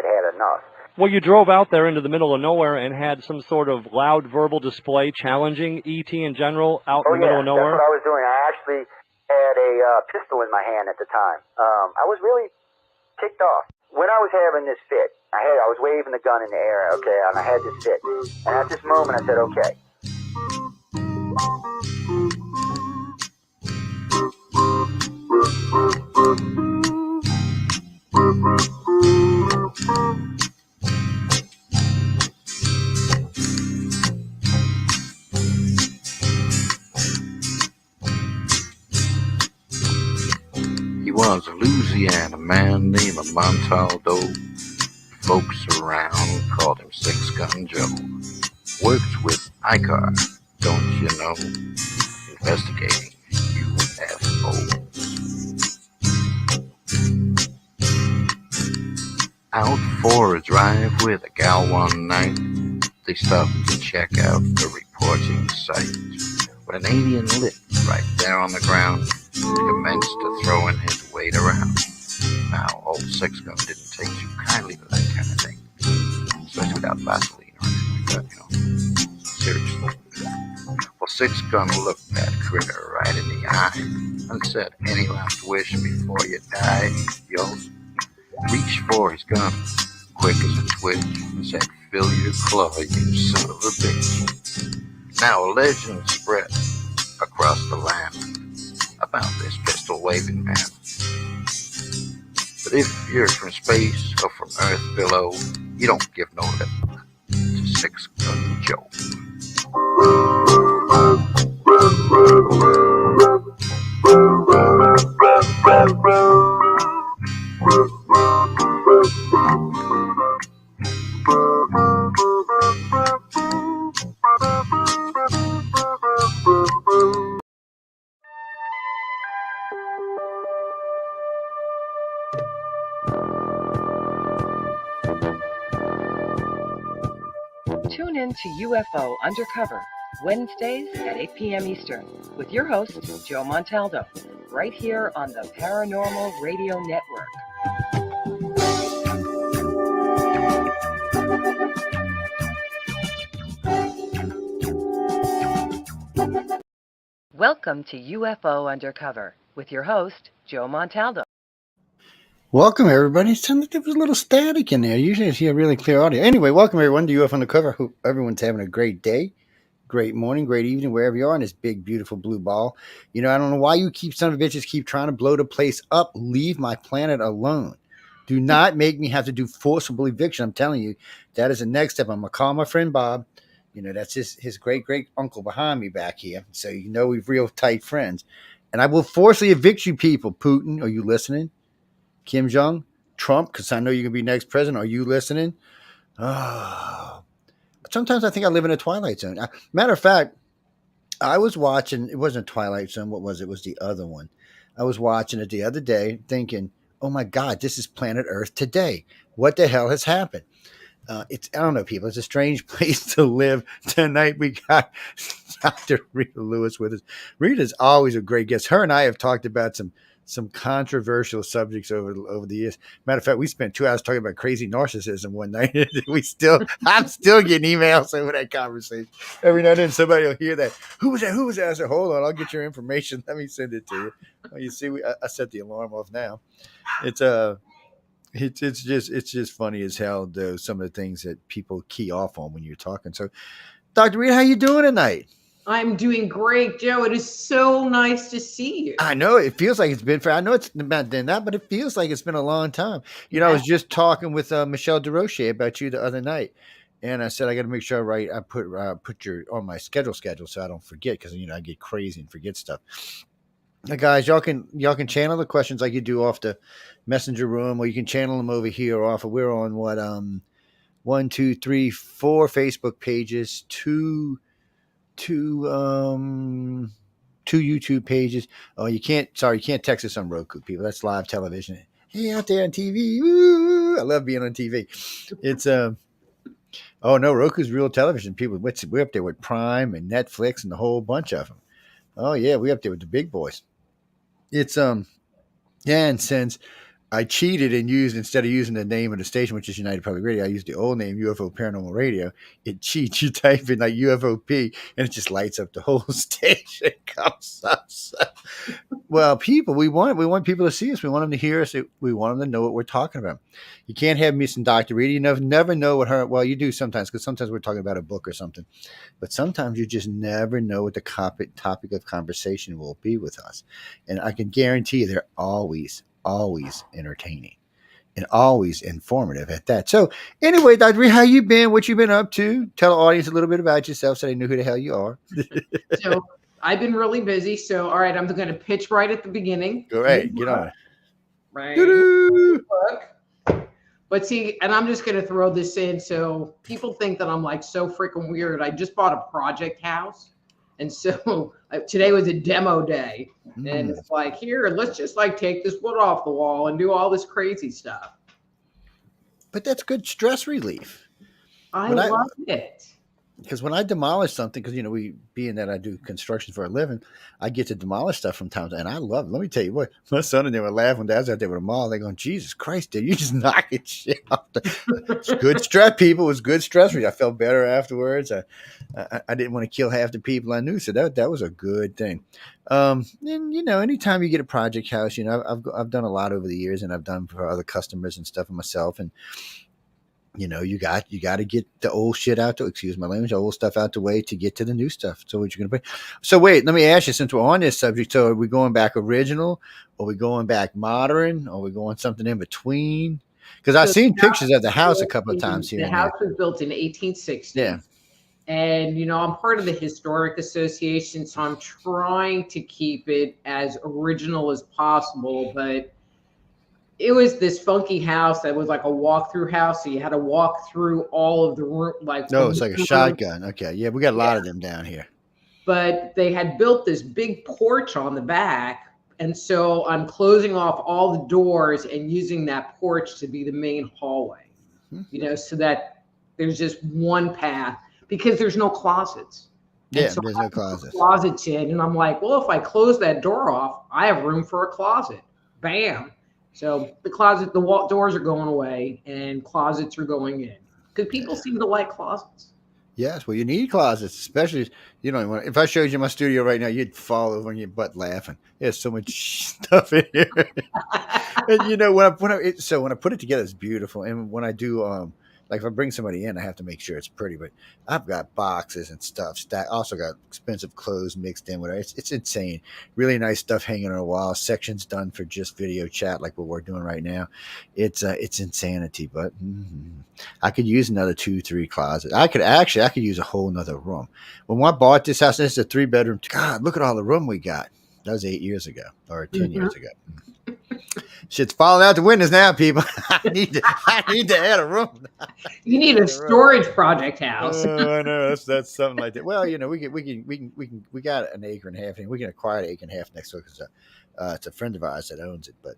had had enough. Well, you drove out there into the middle of nowhere and had some sort of loud verbal display challenging ET in general out in the middle of nowhere? That's what I was doing. I actually had a pistol in my hand at the time. I was really ticked off. When I was having this fit, I was waving the gun in the air, okay, and I had this fit. And at this moment, I said, okay. He was a Louisiana man named Montaldo. Folks around called him Six Gun Joe. Worked with iKon, don't you know? Investigating UFOs. Out for a drive with a gal one night, they stopped to check out the reporting site. When an alien lit right there on the ground, he commenced to throwing his weight around. Now, old Six Gun didn't take too kindly to that kind of thing, especially without Vaseline or anything like that, you know. Seriously. Well, Six Gun looked that critter right in the eye and said, "Any last wish before you die, yo?" Reached for his gun, quick as a twitch, and said, "Fill your claw, you son of a bitch." Now a legend spread across the land about this pistol-waving man. But if you're from space or from Earth below, you don't give no lip to Six Gun Joe. Tune in to UFO Undercover, Wednesdays at 8 p.m. Eastern, with your host, Joe Montaldo, right here on the Paranormal Radio Network. Welcome to UFO Undercover, with your host, Joe Montaldo. Welcome, everybody. It sounded like there was a little static in there. Usually I hear really clear audio. Anyway, welcome, everyone, to UFO Undercover. Hope everyone's having a great day, great morning, great evening, wherever you are in this big, beautiful blue ball. You know, I don't know why you son of bitches keep trying to blow the place up. Leave my planet alone. Do not make me have to do forcible eviction. I'm telling you, that is the next step. I'm going to call my friend Bob. You know, that's his great-great-uncle behind me back here. So you know we're real tight friends. And I will forcibly evict you people. Putin, are you listening? Kim Jong, Trump, because I know you're going to be next president. Are you listening? Oh. Sometimes I think I live in a Twilight Zone. Matter of fact, I was watching, it wasn't Twilight Zone. What was it? It was the other one. I was watching it the other day thinking, oh my God, this is planet Earth today. What the hell has happened? I don't know, people. It's a strange place to live. Tonight we got Dr. Rita Louise with us. Rita's always a great guest. Her and I have talked about some controversial subjects over the years. Matter of fact, we spent 2 hours talking about crazy narcissism one night. I'm still getting emails over that conversation. Every now and then somebody will hear that. Who was that? I said, hold on, I'll get your information. Let me send it to you. Well, you see, I set the alarm off now. It's just funny as hell, though, some of the things that people key off on when you're talking. So, Dr. Rita, how you doing tonight? I'm doing great, Joe. It is so nice to see you. I know it feels like it's been I know it's not been that, but it feels like it's been a long time. You know, I was just talking with Michelle DeRoche about you the other night, and I said I got to make sure I put your on my schedule so I don't forget, because you know I get crazy and forget stuff. Now, guys, y'all can channel the questions like you do off the messenger room, or you can channel them over here off. We're on 1, 2, 3, 4 Facebook pages, two YouTube pages. Oh, you can't text us on Roku, people. That's live television. Hey, out there on TV. Woo! I love being on TV. It's oh no, Roku's real television, people. We're up there with Prime and Netflix and a whole bunch of them. Oh yeah, we're up there with the big boys. It's yeah, and since I cheated and used, instead of using the name of the station, which is United Public Radio, I used the old name, UFO Paranormal Radio. It cheats. You type in like UFOP and it just lights up the whole station. Comes up. So, well, people, we want people to see us. We want them to hear us. We want them to know what we're talking about. You can't have me some Dr. Rita. You never know what her, well, you do sometimes, because sometimes we're talking about a book or something. But sometimes you just never know what the topic of conversation will be with us. And I can guarantee you they're always entertaining and always informative at that. So anyway, Dr. Rita, how you been? What you been up to? Tell the audience a little bit about yourself so they know who the hell you are. So I've been really busy. So, all right, I'm going to pitch right at the beginning. Go right, get on. Right. Doo-doo. But see, and I'm just going to throw this in. So people think that I'm like so freaking weird. I just bought a project house. And so today was a demo day. And it's like, here, let's just like take this wood off the wall and do all this crazy stuff. But that's good stress relief. I love it. Because when I demolish something, because, being that I do construction for a living, I get to demolish stuff from time to time. And I love it. Let me tell you what, my son and they were laughing when Dad's out there with a mall. They're going, Jesus Christ, dude, you just knocking shit off. It's good stress, people. It was good stress relief. I felt better afterwards. I didn't want to kill half the people I knew. So that was a good thing. And, anytime you get a project house, I've done a lot over the years, and I've done for other customers and stuff and myself. And, you got to get the old shit out the, excuse my language, the old stuff out the way to get to the new stuff. So what you're going to put. So wait, let me ask you, since we're on this subject, so are we going back original? Are we going back modern? Are we going something in between? Because I've seen pictures of the house a couple of times here. The house was built in 1860. Yeah. And, I'm part of the Historic Association, so I'm trying to keep it as original as possible, but it was this funky house that was like a walk-through house. So you had to walk through all of the room. No, it's like a shotgun. Okay. Yeah, we got a lot of them down here. But they had built this big porch on the back. And so I'm closing off all the doors and using that porch to be the main hallway, so that there's just one path, because there's no closets. Yeah, so there's no closets. Closets in. And I'm like, well, if I close that door off, I have room for a closet. Bam. So the doors are going away and closets are going in, because people seem to like closets. Yes, well, you need closets, especially, if I showed you my studio right now, you'd fall over on your butt laughing. There's so much stuff in here. And when I put it together, it's beautiful. And when I do, like if I bring somebody in, I have to make sure it's pretty, but I've got boxes and stuff stacked. Also got expensive clothes mixed in with it. It's insane. Really nice stuff hanging on a wall. Sections done for just video chat, like what we're doing right now. It's insanity, but I could use another 2-3 closets. I could use a whole nother room. When I bought this house, this is a 3-bedroom. God, look at all the room we got. That was 8 years ago or 10 years ago. Shit's falling out the windows now, people. I need to add a room. You need a storage project house. Oh, I know. That's something like that. Well, we got an acre and a half, and we can acquire an acre and a half next door because it's a friend of ours that owns it. But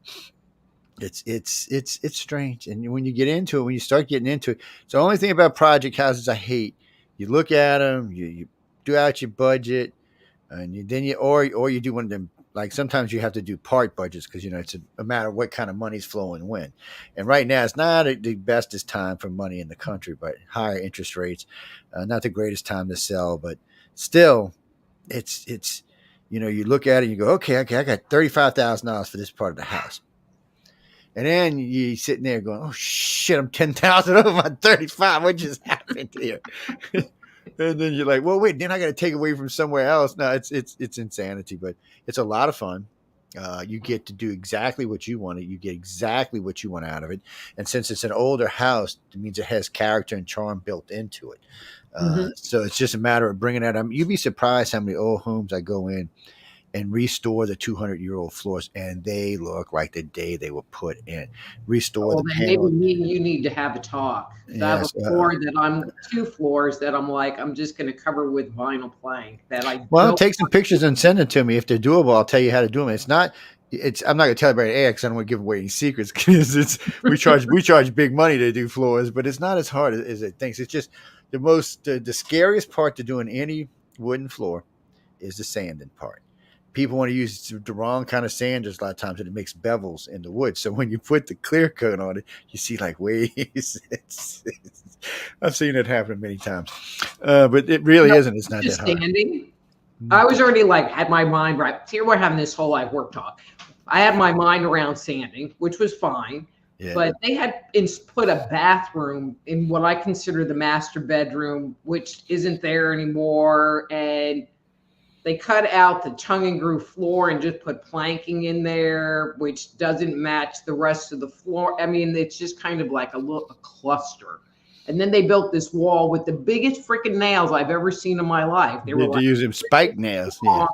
it's strange, and when you get into it, when you start getting into it, it's the only thing about project houses I hate. You look at them, you do out your budget, and you do one of them. Like sometimes you have to do part budgets because, it's a matter of what kind of money's flowing when. And right now it's not the bestest time for money in the country, but higher interest rates, not the greatest time to sell, but still it's you look at it and you go, okay, I got $35,000 for this part of the house. And then you sitting there going, oh shit, I'm 10,000 over my 35. What just happened here? And then you're like, well, wait, then I got to take away from somewhere else. No, it's insanity, but it's a lot of fun. You get to do exactly what you want. You get exactly what you want out of it. And since it's an older house, it means it has character and charm built into it. So it's just a matter of bringing that up. You'd be surprised how many old homes I go in and restore the 200-year-old floors, and they look like the day they were put in. Restore the panels. Maybe you need to have a talk. Yes, I have a floor two floors that I'm just going to cover with vinyl plank. Take some pictures and send them to me. If they're doable, I'll tell you how to do them. I'm not going to tell everybody because I don't want to give away any secrets, because we charge big money to do floors, but it's not as hard as it thinks. It's just the scariest part to doing any wooden floor is the sanding part. people want to use the wrong kind of sand just a lot of times, and it makes bevels in the wood. So when you put the clear coat on it, you see like waves. I've seen it happen many times, but it really isn't. It's not that hard. Standing. I was already like had my mind right. Here we're having this whole like work talk. I had my mind around sanding, which was fine. Yeah. But they had put a bathroom in what I consider the master bedroom, which isn't there anymore. And they cut out the tongue and groove floor and just put planking in there, which doesn't match the rest of the floor. I mean, it's just kind of like a cluster. And then they built this wall with the biggest freaking nails I've ever seen in my life. They were like, using spike nails, yeah.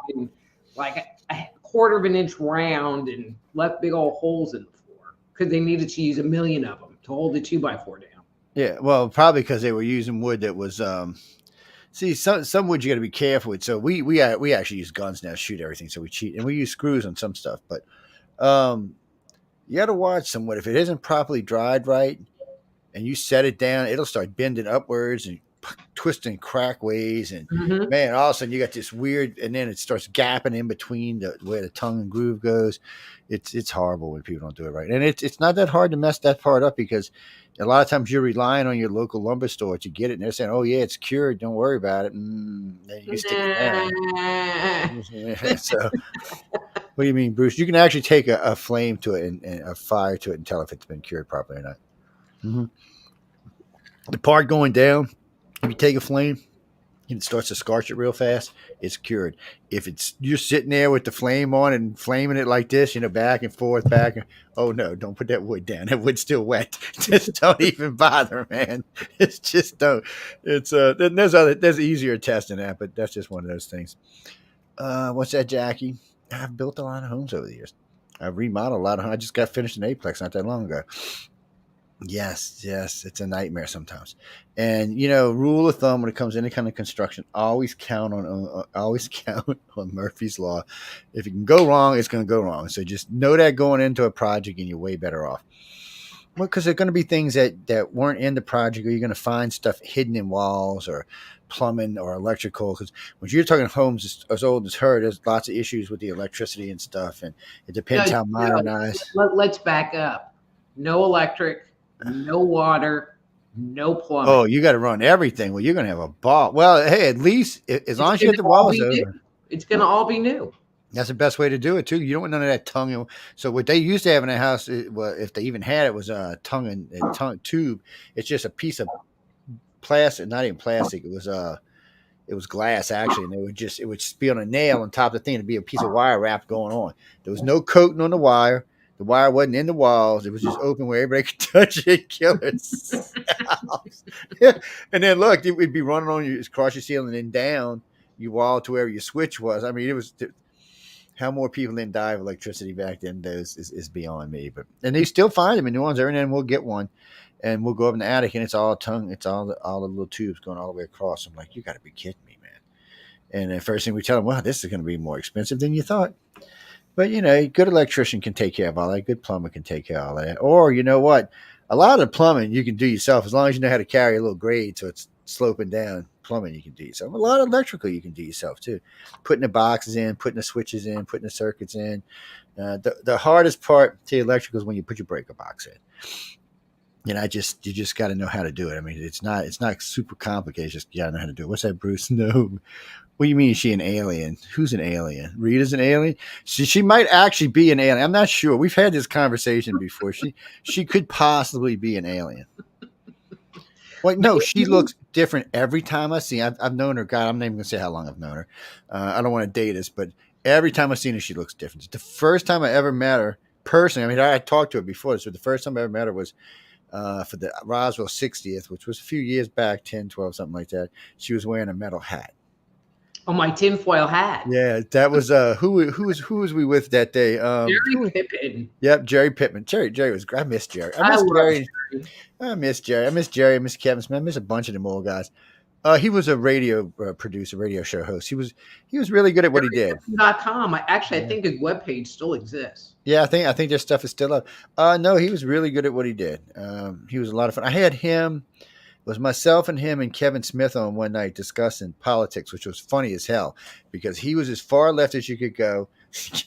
Like a quarter of an inch round, and left big old holes in the floor because they needed to use 1 million of them to hold the 2x4 down. Yeah, well, probably because they were using wood that was. See, some wood you got to be careful with. So we actually use guns now to shoot everything. So we cheat, and we use screws on some stuff. But you got to watch some wood. If it isn't properly dried right, and you set it down, it'll start bending upwards and twisting crack ways. And man, all of a sudden you got this weird, and then it starts gapping in between where the tongue and groove goes. It's horrible when people don't do it right. And it's not that hard to mess that part up, because a lot of times you're relying on your local lumber store to get it, and they're saying, "Oh yeah, it's cured. Don't worry about it." And you stick it down. So, what do you mean, Bruce? You can actually take a flame to it and a fire to it and tell if it's been cured properly or not. The part going down, if you take a flame and it starts to scorch it real fast, it's cured. If you're sitting there with the flame on and flaming it like this, back and forth, oh no, don't put that wood down. That wood's still wet. Just don't even bother, man. It's just don't. It's there's easier tests than that, but that's just one of those things. What's that, Jackie? I've built a lot of homes over the years. I've remodeled a lot of homes. I just got finished in Aplex not that long ago. Yes, it's a nightmare sometimes. And rule of thumb when it comes to any kind of construction, always count on Murphy's Law. If it can go wrong, it's going to go wrong. So just know that going into a project, and you're way better off. Well, because there are going to be things that weren't in the project, or you're going to find stuff hidden in walls or plumbing or electrical. Because when you're talking homes as old as her, there's lots of issues with the electricity and stuff, and it depends how modernized. Let's back up. No electric. No water, no plumbing. Oh, you got to run everything. Well, you're going to have a ball. Well, hey, at least as long as you get the walls over, it's going to all be new. That's the best way to do it too. You don't want none of that tongue. So what they used to have in their house, if they even had it, was a tongue tube. It's just a piece of plastic, not even plastic. It was glass actually, and it would be on a nail on top of the thing. It'd be a piece of wire wrap going on. There was no coating on the wire. The wire wasn't in the walls. It was just open where everybody could touch it, kill it. And then look, it would be running on you across your ceiling and then down your wall to where your switch was. I mean, it was how more people didn't die of electricity back then is beyond me. And they still find them in New Orleans. Every now and then we'll get one, and we'll go up in the attic, and it's all tongue. It's all the little tubes going all the way across. I'm like, you got to be kidding me, man. And the first thing we tell them, well, this is going to be more expensive than you thought. But, a good electrician can take care of all that. A good plumber can take care of all that. Or, you know what? A lot of plumbing you can do yourself as long as you know how to carry a little grade so it's sloping down. Plumbing you can do yourself. A lot of electrical you can do yourself, too. Putting the boxes in, putting the switches in, putting the circuits in. The hardest part to electrical is when you put your breaker box in. And you just got to know how to do it. I mean, it's not super complicated. Just you got to know how to do it. What's that, Bruce? No. What do you mean? Is she an alien? Who's an alien? Rita's an alien. She might actually be an alien. I'm not sure. We've had this conversation before. She could possibly be an alien. Well, no, she looks different every time I see her. I've known her. God, I'm not even gonna say how long I've known her. I don't want to date us, but every time I've seen her, she looks different. The first time I ever met her personally, I mean, I talked to her before this, but the first time I ever met her was for the Roswell 60th, which was a few years back, 10, 12, something like that. She was wearing a metal hat. Oh, my tinfoil hat. Yeah, that was who was we with that day? Jerry Pittman. Yep, Jerry Pittman. Jerry was great. I miss Jerry. I miss Jerry. I miss Jerry. I miss Kevin Smith. I miss a bunch of them old guys. He was a radio producer, radio show host. He was really good at what he did. .com. I think his webpage still exists. Yeah, I think their stuff is still up. No, he was really good at what he did. He was a lot of fun. I had him. was myself and him and Kevin Smith on one night discussing politics, which was funny as hell because he was as far left as you could go.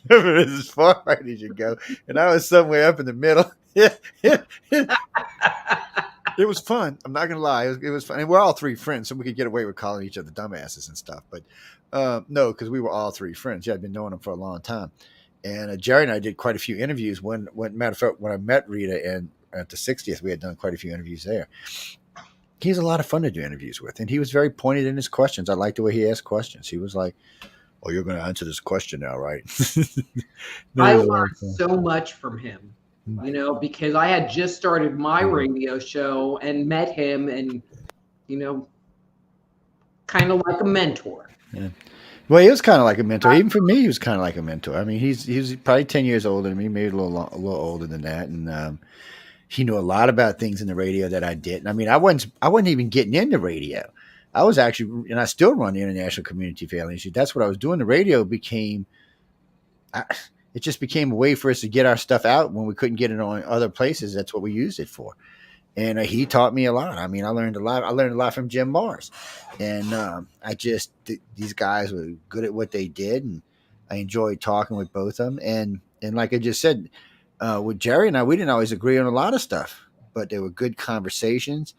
Kevin was as far right as you go, and I was somewhere up in the middle. It was fun. I'm not gonna lie. It was fun, and we're all three friends, so we could get away with calling each other dumbasses and stuff. But no, because we were all three friends. Yeah, I'd been knowing them for a long time, and Jerry and I did quite a few interviews. When matter of fact, when I met Rita and at the 60th, we had done quite a few interviews there. He's a lot of fun to do interviews with, and he was very pointed in his questions. I liked the way he asked questions. He was like, "Oh, you're going to answer this question now, right?" I learned so much from him, because I had just started my radio show and met him, and kind of like a mentor. Yeah. Well, he was kind of like a mentor. Even for me, he was kind of like a mentor. I mean, he's probably 10 years older than me, maybe a little older than that, and he knew a lot about things in the radio that I didn't. I mean, I wasn't even getting into radio. I was actually, and I still run the International Community Family Institute. That's what I was doing. The radio it just became a way for us to get our stuff out when we couldn't get it on other places. That's what we used it for. And he taught me a lot. I mean, I learned a lot. I learned a lot from Jim Mars, and these guys were good at what they did, and I enjoyed talking with both of them. And like I just said, with Jerry and I, we didn't always agree on a lot of stuff, but they were good conversations,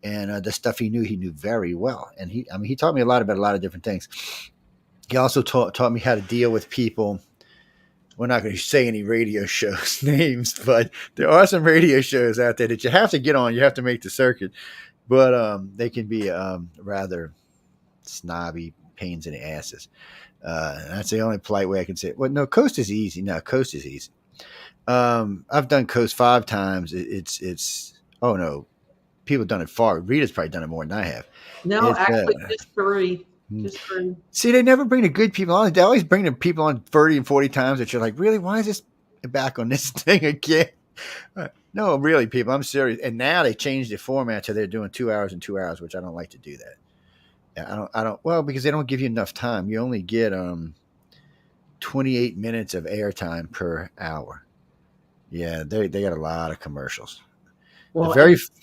and the stuff he knew very well. And he taught me a lot about a lot of different things. He also taught me how to deal with people. We're not going to say any radio shows names, but there are some radio shows out there that you have to get on. You have to make the circuit, but they can be rather snobby pains in the asses. That's the only polite way I can say it. Well, no, Coast is easy. I've done Coast 5 times. Oh no, people have done it far. Rita's probably done it more than I have. No, actually, just 3. Just 3. See, they never bring the good people on. They always bring the people on 30 and 40 times that you're like, really? Why is this back on this thing again? No, really, people, I'm serious. And now they changed the format to they're doing 2 hours and 2 hours, which I don't like to do that. I don't. Well, because they don't give you enough time. You only get 28 minutes of airtime per hour. Yeah, they got a lot of commercials. Well,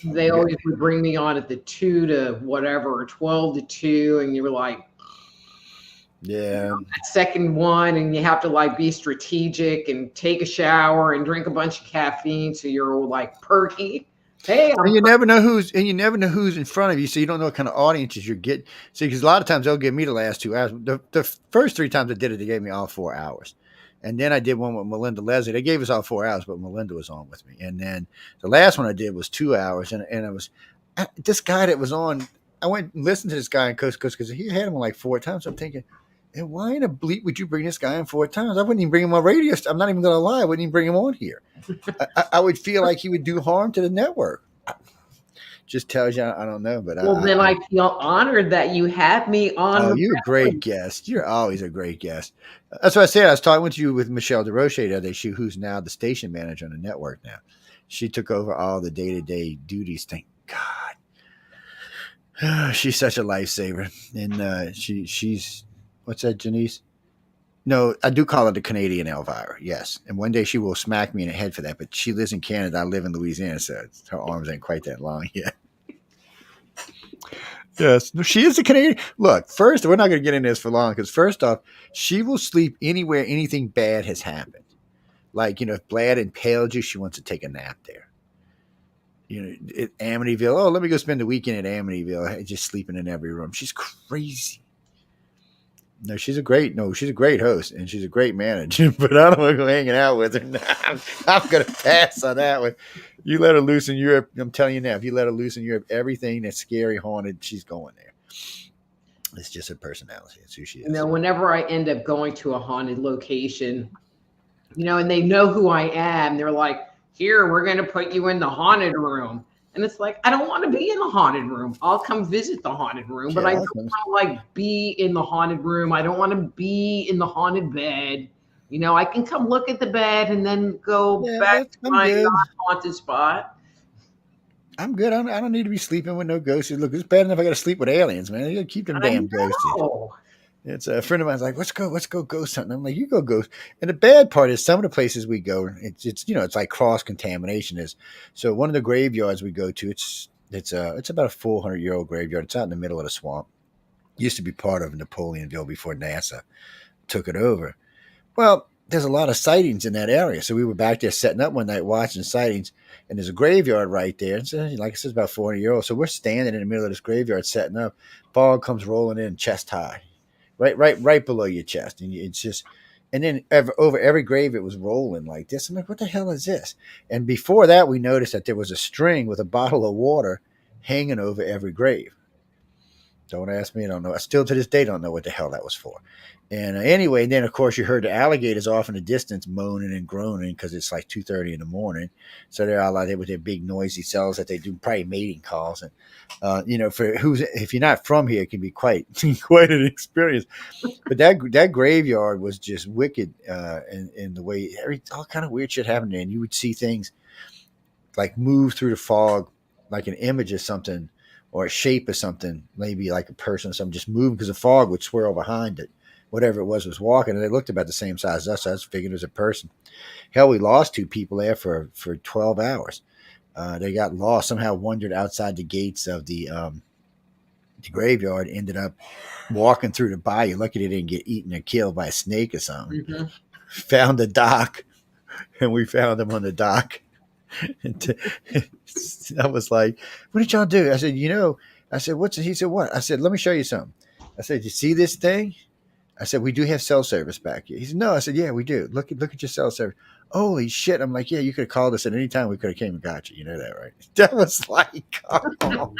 they always would bring me on at the 2 to whatever, 12 to 2, and you were like, yeah, that second one, and you have to be strategic and take a shower and drink a bunch of caffeine, so you're like perky. Hey, and you never know who's in front of you, so you don't know what kind of audiences you're getting. See, because a lot of times they'll give me the last 2 hours. The first 3 times I did it, they gave me all 4 hours. And then I did one with Melinda Leslie. They gave us all 4 hours, but Melinda was on with me. And then the last one I did was 2 hours. And it was this guy that was on. I went and listened to this guy in Coast to Coast because he had him on like 4 times. I'm thinking, and why in a bleep would you bring this guy on 4 times? I wouldn't even bring him on radio. I'm not even going to lie. I wouldn't even bring him on here. I would feel like he would do harm to the network. Just tells you, I don't know. But then I feel honored that you had me on. Oh, you're a great guest. You're always a great guest. That's what I said. I was talking with Michelle DeRoche the other day, who's now the station manager on the network now. She took over all the day-to-day duties. Thank God. She's such a lifesaver. And she's, what's that, Janice? No, I do call her the Canadian Elvira, yes. And one day she will smack me in the head for that, but she lives in Canada. I live in Louisiana, so her arms ain't quite that long yet. Yes, no, she is a Canadian. Look, first, we're not going to get into this for long because first off, she will sleep anywhere anything bad has happened. Like, if Blad impaled you, she wants to take a nap there. At Amityville, oh, let me go spend the weekend at Amityville, just sleeping in every room. She's crazy. No, she's a great host and she's a great manager, but I don't want to go hanging out with her. No, I'm going to pass on that one. You let her loose in Europe. I'm telling you now, if you let her loose in Europe, everything that's scary, haunted, she's going there. It's just her personality. It's who she is. Whenever I end up going to a haunted location, and they know who I am, they're like, here, we're going to put you in the haunted room. And it's like, I don't want to be in the haunted room. I'll come visit the haunted room, but I don't want to be in the haunted room. I don't want to be in the haunted bed. I can come look at the bed and then go back to my non-haunted spot. I'm good. I don't need to be sleeping with no ghosts. Look, it's bad enough I got to sleep with aliens, man. You got to keep them damn ghosts. It's a friend of mine's like, let's go ghost hunting. I'm like, you go ghost. And the bad part is some of the places we go, it's like cross contamination is. So one of the graveyards we go to, it's It's about a 400-year-old graveyard. It's out in the middle of the swamp. Used to be part of Napoleonville before NASA took it over. Well, there's a lot of sightings in that area. So we were back there setting up one night watching sightings, and there's a graveyard right there. And so, like I said, it's about 400 years old. So we're standing in the middle of this graveyard setting up. Fog comes rolling in chest high, right below your chest. And it's just, and then over every grave, it was rolling like this. I'm like, what the hell is this? And before that, we noticed that there was a string with a bottle of water hanging over every grave. Don't ask me. I don't know. I still to this day don't know what the hell that was for. And anyway, then of course you heard the alligators off in the distance moaning and groaning because it's like 2:30 in the morning. So they're all out there with their big noisy cells that they do probably mating calls. And if you're not from here, it can be quite an experience. But that graveyard was just wicked in the way all kind of weird shit happened there. And you would see things like move through the fog, like an image of something or a shape of something, maybe like a person or something just moving because the fog would swirl behind it. Whatever it was walking, and they looked about the same size as us. So I was figuring it was a person. Hell, we lost 2 people there for 12 hours. They got lost, somehow wandered outside the gates of the graveyard, ended up walking through the bayou. Lucky they didn't get eaten or killed by a snake or something. Mm-hmm. Found the dock, and we found them on the dock. I was like, what did y'all do? I said, I said, what's it? He said, what? I said, let me show you something. I said, you see this thing? I said, we do have cell service back here. He said, no. I said, yeah, we do. Look at your cell service. Holy shit. I'm like, yeah, you could have called us at any time. We could have came and got you. You know that, right? That was like, oh.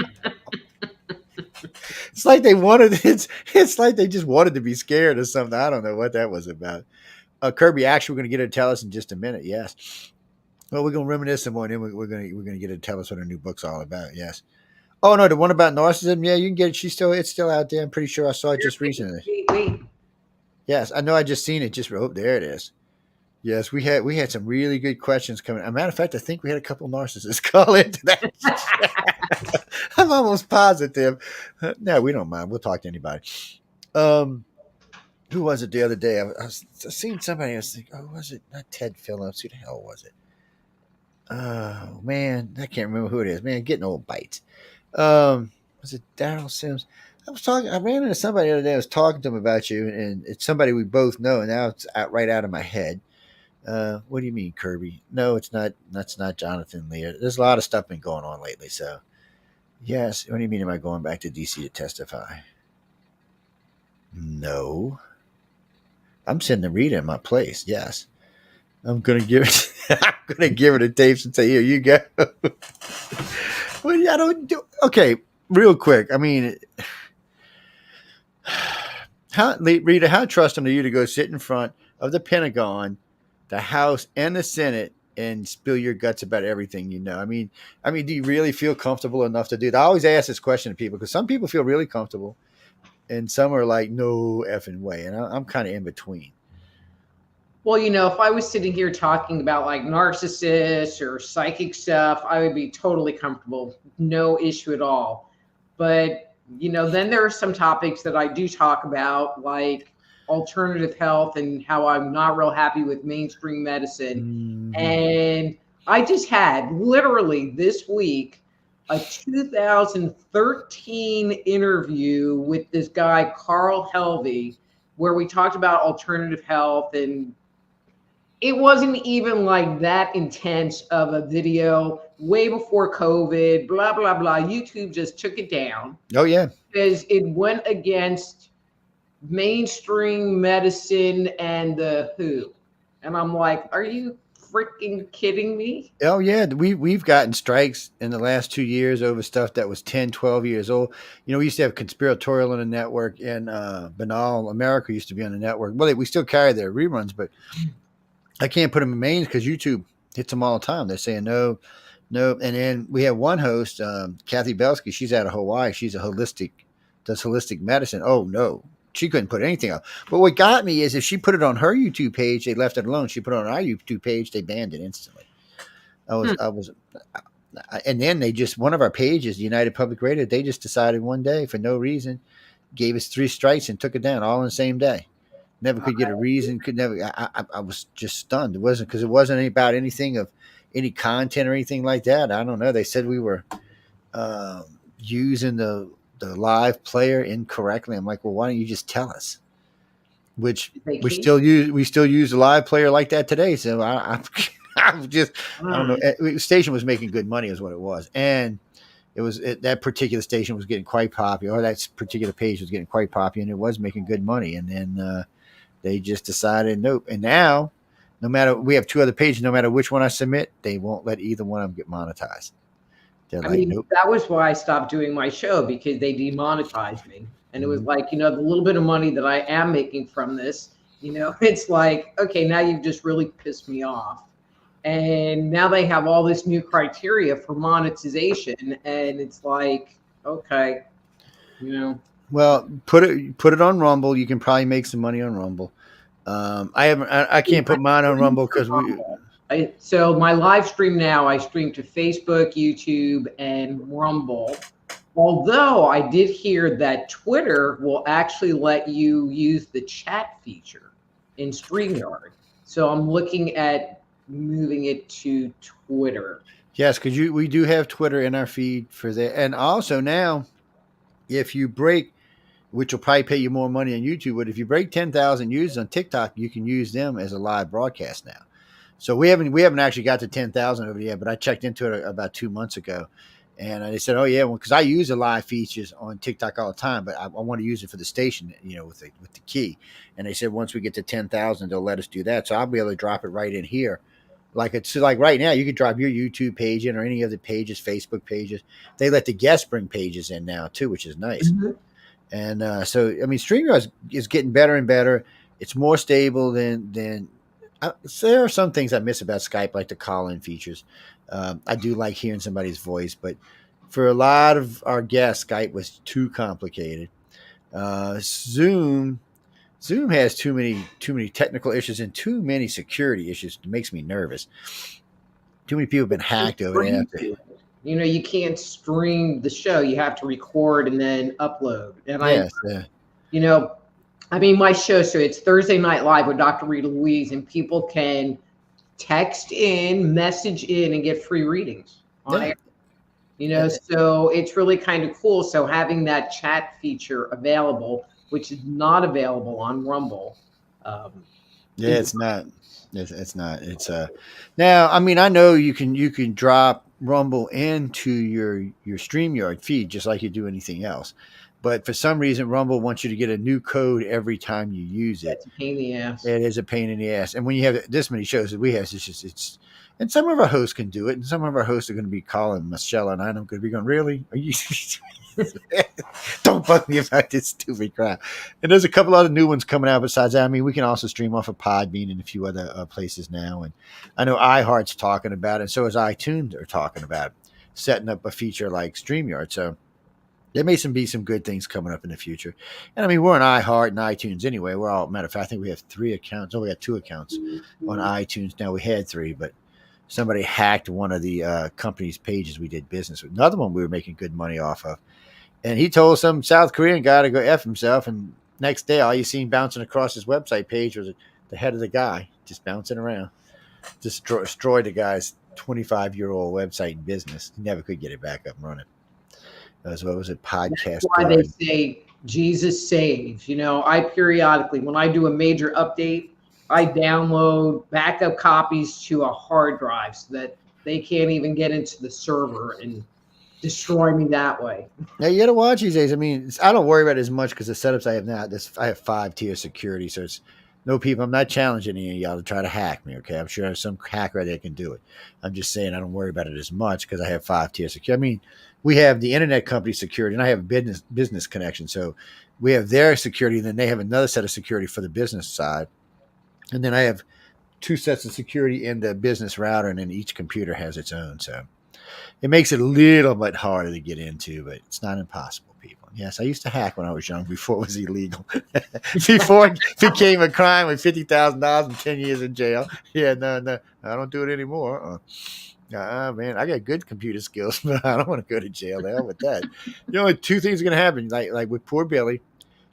It's like they wanted it's like they just wanted to be scared or something. I don't know what that was about. Kirby, actually, we're going to get her to tell us in just a minute. Yes. Well, we're going to reminisce some more, and then we're going to get her to tell us what her new book's all about. Yes. Oh no, the one about narcissism. Yeah, you can get it. It's still out there. I'm pretty sure I saw it just recently. Wait. Yes, I know. I just seen it. There it is. Yes, we had some really good questions coming. As a matter of fact, I think we had a couple narcissists call into that. I'm almost positive. No, we don't mind. We'll talk to anybody. Who was it the other day? I seen somebody. I was thinking, oh, was it not Ted Phillips? Who the hell was it? Oh man, I can't remember who it is. Man, getting old bites. Was it Daryl Sims? I ran into somebody the other day. I was talking to him about you, and it's somebody we both know, and now it's right out of my head. What do you mean, Kirby? No, it's not. That's not Jonathan Lear. There's a lot of stuff been going on lately. So, yes. What do you mean? Am I going back to DC to testify? No. I'm sending Rita in my place. Yes. I'm gonna give it. I'm gonna give her the tapes and say, "Here you go." Well, I don't do. Okay, real quick. I mean. Rita, how trusting are you to go sit in front of the Pentagon, the House, and the Senate and spill your guts about everything you know? I mean, do you really feel comfortable enough to do that? I always ask this question to people because some people feel really comfortable, and some are like, no effing way, and I'm kind of in between. Well, if I was sitting here talking about like narcissists or psychic stuff, I would be totally comfortable, no issue at all. But then there are some topics that I do talk about, like alternative health and how I'm not real happy with mainstream medicine. Mm-hmm. And I just had literally this week a 2013 interview with this guy, Carl Helvey, where we talked about alternative health, and it wasn't even like that intense of a video. Way before COVID, blah, blah, blah. YouTube just took it down. Oh, yeah. Because it went against mainstream medicine and the WHO. And I'm like, are you freaking kidding me? Oh, yeah. We've gotten strikes in the last 2 years over stuff that was 10, 12 years old. We used to have Conspiratorial on the network, and Banal America used to be on the network. Well, we still carry their reruns, but I can't put them in mains because YouTube hits them all the time. They're saying no. And then we have one host, Kathy Belsky. She's out of Hawaii. She's does holistic medicine. Oh, no. She couldn't put anything up. But what got me is if she put it on her YouTube page, they left it alone. She put it on our YouTube page, they banned it instantly. And then one of our pages, United Public Radio, they just decided one day for no reason, gave us 3 strikes and took it down all in the same day. Never could get a reason. I was just stunned. It wasn't about anything of any content or anything like that. I don't know. They said we were using the live player incorrectly. I'm like, well, why don't you just tell us? Which They we keep- still use a live player like that today. So I'm just, I don't know. The station was making good money, is what it was, and that particular station was getting quite popular, or that particular page was getting quite popular, and it was making good money. And then they just decided nope. And now, no matter, we have two other pages. No matter which one I submit, they won't let either one of them get monetized. They're I like, mean, nope. that was why I stopped doing my show, because they demonetized me. And it was like, the little bit of money that I am making from this, it's like, okay, now you've just really pissed me off. And now they have all this new criteria for monetization. And it's like, okay, Well, put it on Rumble. You can probably make some money on Rumble. I can't put mine on Rumble because so my live stream now, I stream to Facebook, YouTube, and Rumble. Although I did hear that Twitter will actually let you use the chat feature in StreamYard. So I'm looking at moving it to Twitter. Yes, because we do have Twitter in our feed for that. And also now, if you break, which will probably pay you more money on YouTube, but if you break 10,000 users on TikTok, you can use them as a live broadcast now. So we haven't actually got to 10,000 over yet, but I checked into it about 2 months ago, and they said, oh yeah, well, because I use the live features on TikTok all the time, but I want to use it for the station, with the key. And they said once we get to 10,000, they'll let us do that. So I'll be able to drop it right in here. Like it's like right now, you could drop your YouTube page in or any other pages, Facebook pages. They let the guests bring pages in now too, which is nice. Mm-hmm. And so, I mean, StreamYard is getting better and better. It's more stable than so there are some things I miss about Skype, like the call-in features. I do like hearing somebody's voice, but for a lot of our guests, Skype was too complicated. Zoom has too many technical issues and too many security issues. It makes me nervous. Too many people have been hacked over there. You can't stream the show. You have to record and then upload. And I mean, my show, so it's Thursday Night Live with Dr. Rita Louise, and people can text in, message in, and get free readings on air. So it's really kind of cool. So having that chat feature available, which is not available on Rumble. It's not. It's not. It's now. I mean, I know you can drop Rumble into your StreamYard feed just like you do anything else. But for some reason, Rumble wants you to get a new code every time you use it. That's a pain in the ass. It is a pain in the ass. And when you have this many shows that we have, it's and some of our hosts can do it, and some of our hosts are going to be calling Michelle and I am going to be going, really? Are you? Don't bug me about this stupid crap. And there's a couple other new ones coming out besides that. I mean, we can also stream off of Podbean and a few other places now. And I know iHeart's talking about it, and so is iTunes are talking about it, setting up a feature like StreamYard. So there may be some good things coming up in the future. And I mean, we're on iHeart and iTunes anyway. We're all, matter of fact, I think we have 3 accounts. Oh, we got 2 accounts on iTunes. Now we had 3, but somebody hacked one of the company's pages we did business with. Another one we were making good money off of. And he told some South Korean guy to go F himself. And next day, all you seen bouncing across his website page was the head of the guy just bouncing around. Just destroyed the guy's 25-year-old website and business. He never could get it back up and running. As well as a podcast. That's why they say Jesus saves. I periodically, when I do a major update, I download backup copies to a hard drive so that they can't even get into the server and destroy me that way. Now you got to watch these days. I mean, I don't worry about it as much because the setups I have now, I have 5-tier security, so it's no people. I'm not challenging any of y'all to try to hack me. Okay, I'm sure there's some hacker that can do it. I'm just saying I don't worry about it as much because I have 5-tier security. I mean, we have the internet company security, and I have a business connection, so we have their security, and then they have another set of security for the business side, and then I have 2 sets of security in the business router, and then each computer has its own. So it makes it a little bit harder to get into, but it's not impossible, people. Yes, I used to hack when I was young before it was illegal. Before it became a crime with $50,000 and 10 years in jail. Yeah, no, I don't do it anymore. Man, I got good computer skills, but I don't want to go to jail. The hell with that. Only 2 things are going to happen. Like with poor Billy.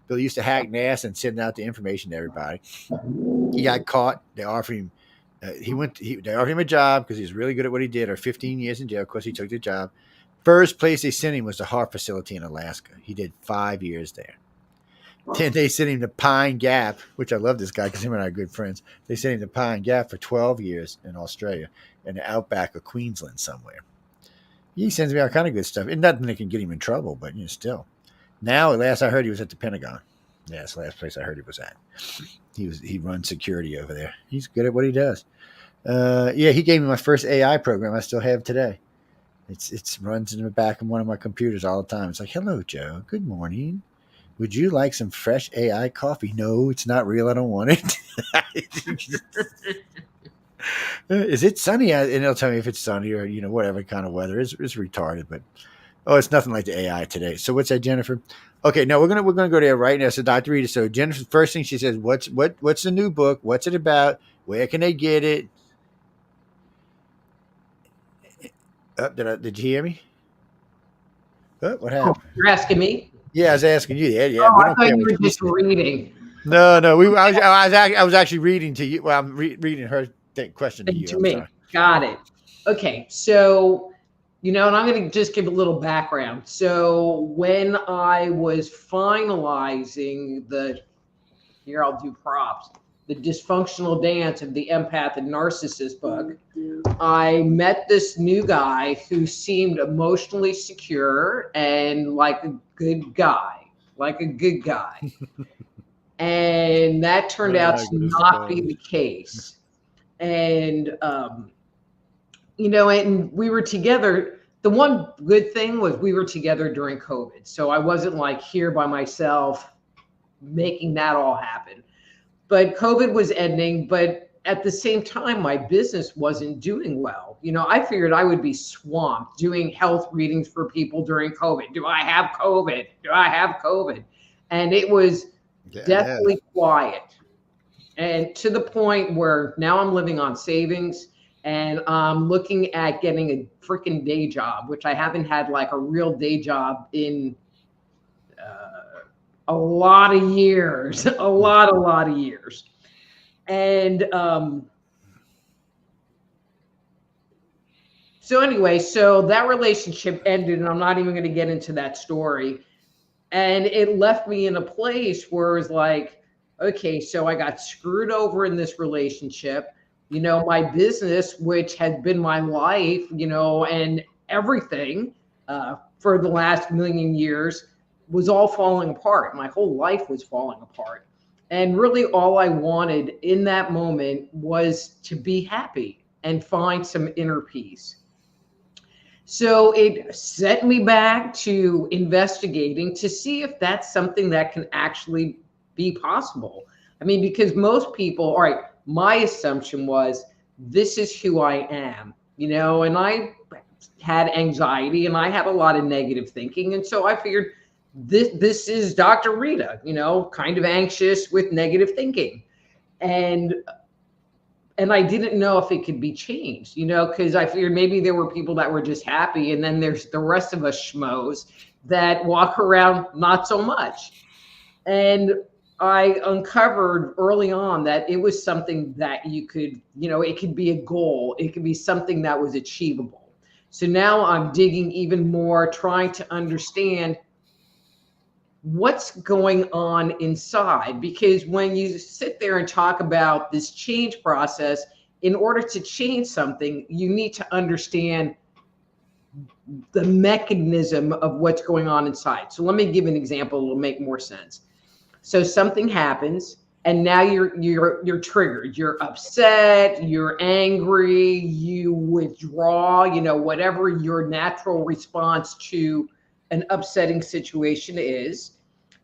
Billy used to hack NAS and send out the information to everybody. He got caught. They offered him. They offered him a job because he was really good at what he did, or 15 years in jail. Of course, he took the job. First place they sent him was the heart facility in Alaska. He did 5 years there. Then they sent him to Pine Gap, which I love this guy because him and I are good friends. They sent him to Pine Gap for 12 years in Australia, in the outback of Queensland somewhere. He sends me all kind of good stuff. And nothing that can get him in trouble, but still. Now, last I heard, he was at the Pentagon. Yeah, that's the last place I heard he was at. He runs security over there. He's good at what he does. Yeah, he gave me my first AI program I still have today. It runs in the back of one of my computers all the time. It's like, hello, Joe. Good morning. Would you like some fresh AI coffee? No, it's not real. I don't want it. Is it sunny? And it'll tell me if it's sunny or, whatever kind of weather. It's retarded, but it's nothing like the AI today. So what's that, Jennifer? Okay, no, we're gonna go there right now. So Dr. Rita, so Jennifer, first thing she says, what's the new book? What's it about? Where can they get it? Did you hear me? What happened? You're asking me? Yeah, I was asking you. Yeah. I thought you were just reading. No. I was actually reading to you. Well, I'm reading her question to you. To me. Got it. Okay, so and I'm going to just give a little background. So when I was finalizing I'll do props, the dysfunctional dance of the empath and narcissist book, I met this new guy who seemed emotionally secure and like a good guy. And that turned out to not be the case. And, and we were together. The one good thing was we were together during COVID. So I wasn't like here by myself making that all happen. But COVID was ending, but at the same time, my business wasn't doing well. I figured I would be swamped doing health readings for people during COVID. Do I have COVID? And it was deathly quiet. And to the point where now I'm living on savings and I'm looking at getting a freaking day job, which I haven't had like a real day job in a lot of years, a lot of years. And so anyway, so that relationship ended, and I'm not even going to get into that story. And it left me in a place where it was like, okay, so I got screwed over in this relationship. My business, which had been my life, and everything for the last million years, was all falling apart. My whole life was falling apart. And really all I wanted in that moment was to be happy and find some inner peace. So it set me back to investigating to see if that's something that can actually be possible. I mean, because most people, all right, my assumption was this is who I am, and I had anxiety and I had a lot of negative thinking. And so I figured this is Dr. Rita, kind of anxious with negative thinking. And I didn't know if it could be changed, because I figured maybe there were people that were just happy. And then there's the rest of us schmoes that walk around not so much. And I uncovered early on that it was something that you could, it could be a goal. It could be something that was achievable. So now I'm digging even more, trying to understand what's going on inside, because when you sit there and talk about this change process, in order to change something, you need to understand the mechanism of what's going on inside. So let me give an example. It'll make more sense. So something happens and now you're triggered. You're upset, you're angry, you withdraw, whatever your natural response to an upsetting situation is.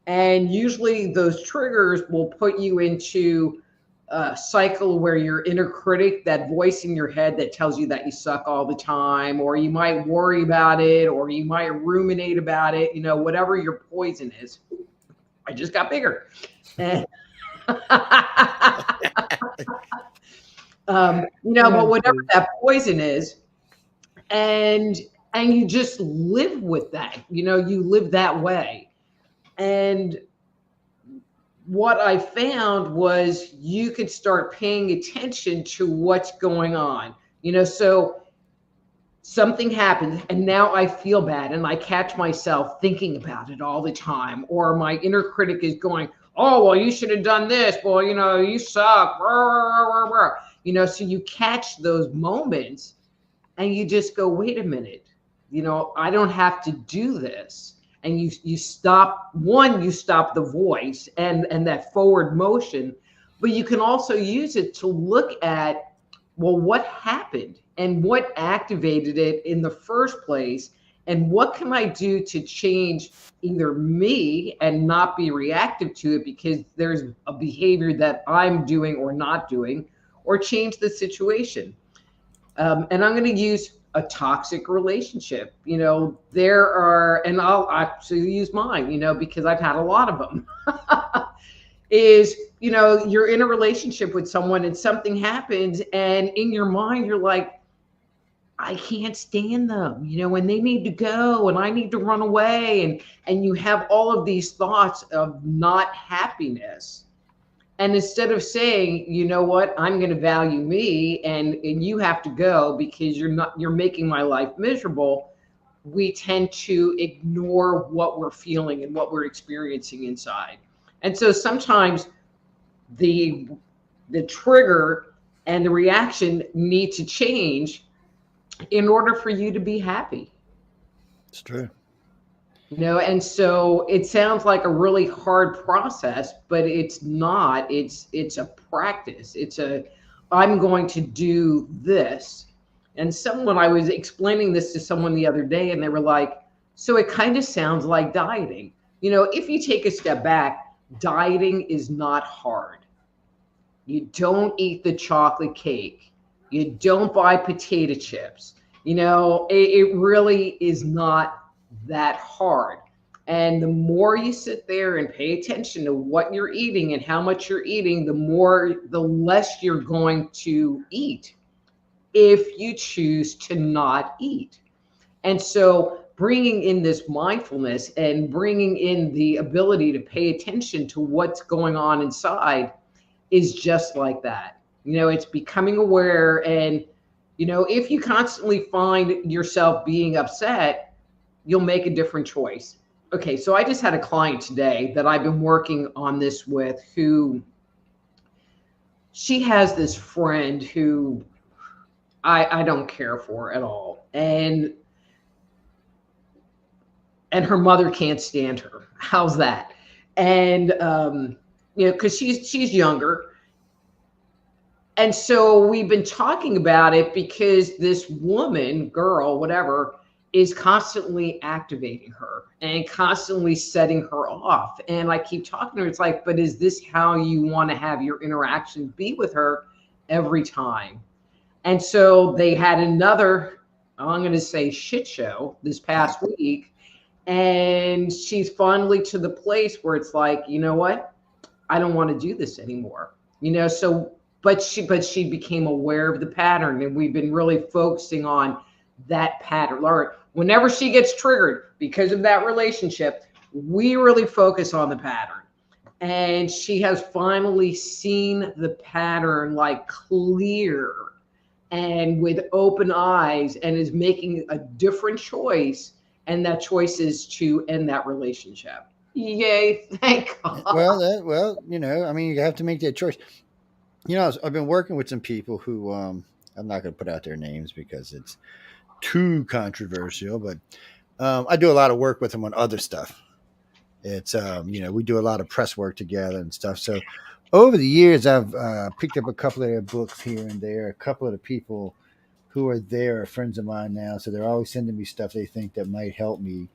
And usually those triggers will put you into a cycle where your inner critic, that voice in your head that tells you that you suck all the time, or you might worry about it, or you might ruminate about it, whatever your poison is. I just got bigger. And but whatever that poison is, and you just live with that, you live that way. And what I found was you could start paying attention to what's going on, so something happens and now I feel bad and I catch myself thinking about it all the time, or my inner critic is going, oh, well, you should have done this. Well, you suck. So you catch those moments and you just go, wait a minute, I don't have to do this. And you stop the voice and that forward motion, but you can also use it to look at, well, what happened and what activated it in the first place, and what can I do to change either me and not be reactive to it because there's a behavior that I'm doing or not doing, or change the situation. And I'm going to use a toxic relationship. There are, and I'll actually use mine, because I've had a lot of them. Is, you're in a relationship with someone and something happens, and in your mind, you're like, I can't stand them, and they need to go and I need to run away. And you have all of these thoughts of not happiness. And instead of saying, you know what, I'm going to value me and you have to go because you're making my life miserable, we tend to ignore what we're feeling and what we're experiencing inside. And so sometimes the trigger and the reaction need to change in order for you to be happy. It's true. And so it sounds like a really hard process, but it's not. It's a practice. I'm going to do this. And I was explaining this to someone the other day, and they were like, so it kind of sounds like dieting. If you take a step back, dieting is not hard. You don't eat the chocolate cake. You don't buy potato chips. It really is not that hard. And the more you sit there and pay attention to what you're eating and how much you're eating, the less you're going to eat if you choose to not eat. And so bringing in this mindfulness and bringing in the ability to pay attention to what's going on inside is just like that. It's becoming aware. And, if you constantly find yourself being upset, you'll make a different choice. Okay, so I just had a client today that I've been working on this with, who she has this friend who I don't care for at all. And her mother can't stand her. How's that? And, because she's younger. And so we've been talking about it because this woman, girl, whatever, is constantly activating her and constantly setting her off. And I keep talking to her. It's like, but is this how you want to have your interaction be with her every time? And so they had another, I'm going to say, shit show this past week. And she's finally to the place where it's like, you know what? I don't want to do this anymore. But she became aware of the pattern, and we've been really focusing on that pattern. Or whenever she gets triggered because of that relationship, we really focus on the pattern. And she has finally seen the pattern like clear and with open eyes, and is making a different choice. And that choice is to end that relationship. Yay, thank God. Well, you have to make that choice. I've been working with some people who, I'm not going to put out their names because it's too controversial, but I do a lot of work with them on other stuff. It's, we do a lot of press work together and stuff. So over the years, I've picked up a couple of their books here and there. A couple of the people who are there are friends of mine now. So they're always sending me stuff they think that might help me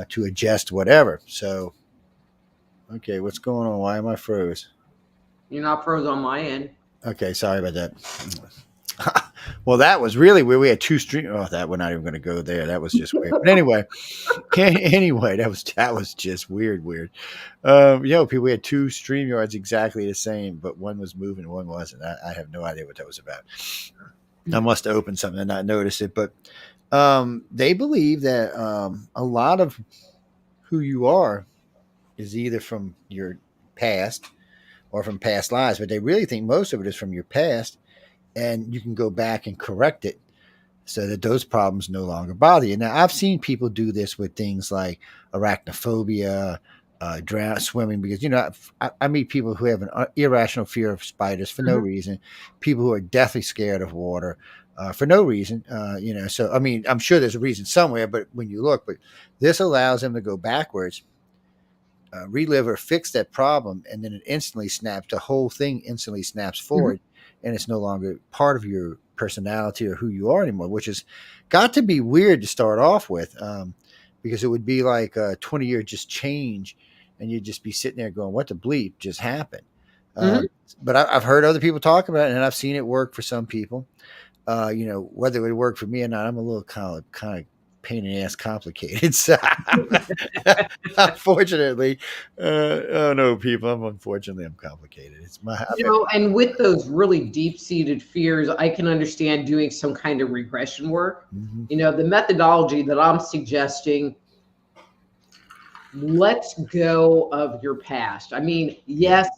to adjust whatever. So, okay, what's going on? Why am I froze? You're not froze on my end. Okay, sorry about that. Well, that was really where we had two stream. Oh, we're not even going to go there. That was just weird. But anyway, that was just weird. We had two StreamYards exactly the same, but one was moving, one wasn't. I have no idea what that was about. I must have opened something and not noticed it. But they believe that a lot of who you are is either from your past or from past lives, but they really think most of it is from your past, and you can go back and correct it. so that those problems no longer bother you. Now, I've seen people do this with things like arachnophobia, swimming, because, I meet people who have an irrational fear of spiders for no reason, people who are deathly scared of water for no reason, so, I mean, I'm sure there's a reason somewhere, but when you look, but this allows them to go backwards, relive or fix that problem, and then it instantly snaps, the whole thing instantly snaps forward, and it's no longer part of your personality or who you are anymore, which has got to be weird to start off with, because it would be like a 20-year just change, and you'd just be sitting there going, what the bleep just happened? But I've heard other people talk about it, and I've seen it work for some people. Whether it would work for me or not, I'm a little kind of pain in the ass complicated. So unfortunately, oh no, people, unfortunately I'm complicated. It's my, and with those really deep-seated fears, I can understand doing some kind of regression work. The methodology that I'm suggesting, let's go of your past. I mean, yes,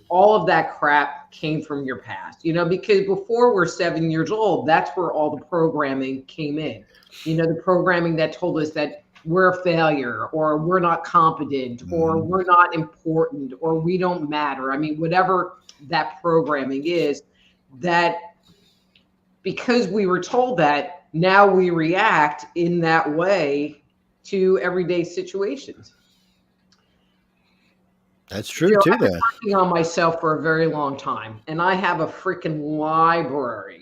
all of that crap came from your past, because before we're 7 years old, that's where all the programming came in. The programming that told us that we're a failure, or we're not competent, or we're not important, or we don't matter. I mean, whatever that programming is, that because we were told that, now we react in that way to everyday situations. That's true too. I've been working on myself for a very long time, and I have a freaking library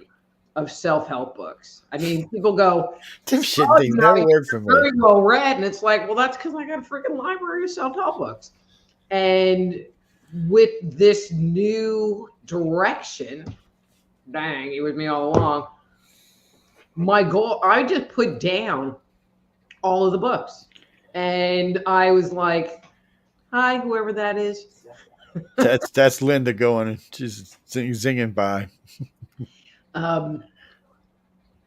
of self-help books. I mean, people go, "This shit thing never worked for me." Very well read, and it's like, well, that's because I got a freaking library of self-help books. And with this new direction, dang, it was me all along. My goal, I just put down all of the books, and I was like, hi, whoever that is. That's Linda going, just zinging by.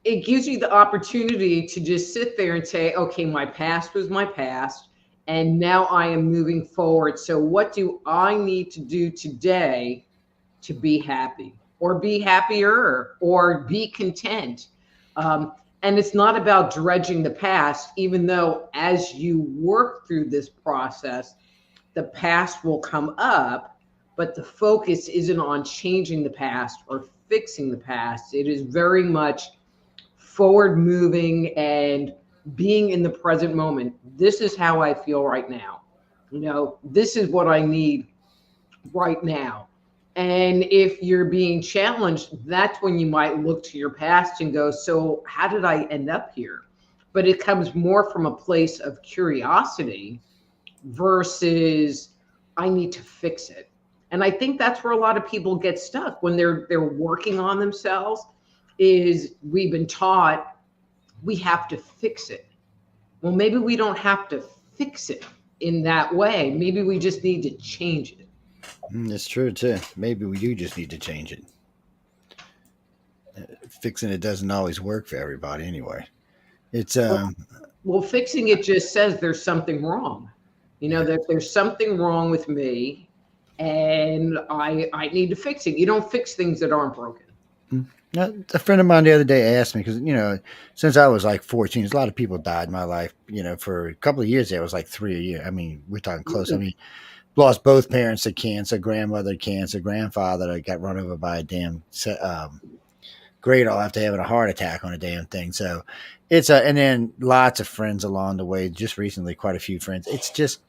It gives you the opportunity to just sit there and say, okay, my past was my past, and now I am moving forward. So what do I need to do today to be happy, or be happier, or be content? And it's not about dredging the past, even though as you work through this process, the past will come up, but the focus isn't on changing the past or fixing the past. It is very much forward moving and being in the present moment. This is how I feel right now. This is what I need right now. And if you're being challenged, that's when you might look to your past and go, so how did I end up here? But it comes more from a place of curiosity versus I need to fix it. And I think that's where a lot of people get stuck when they're working on themselves, is we've been taught we have to fix it. Well, maybe we don't have to fix it in that way. Maybe we just need to change it. That's true too. Maybe we do just need to change it. Fixing it doesn't always work for everybody anyway. It's well, fixing it just says there's something wrong. That there's something wrong with me, and I need to fix it. You don't fix things that aren't broken. A friend of mine the other day asked me, because, since I was like 14, a lot of people died in my life. For a couple of years there, it was like 3 a year. I mean, we're talking close. I mean, lost both parents to cancer, grandmother cancer, grandfather that got run over by a damn great all after having a heart attack on a damn thing. So it's and then lots of friends along the way. Just recently, quite a few friends. It's just,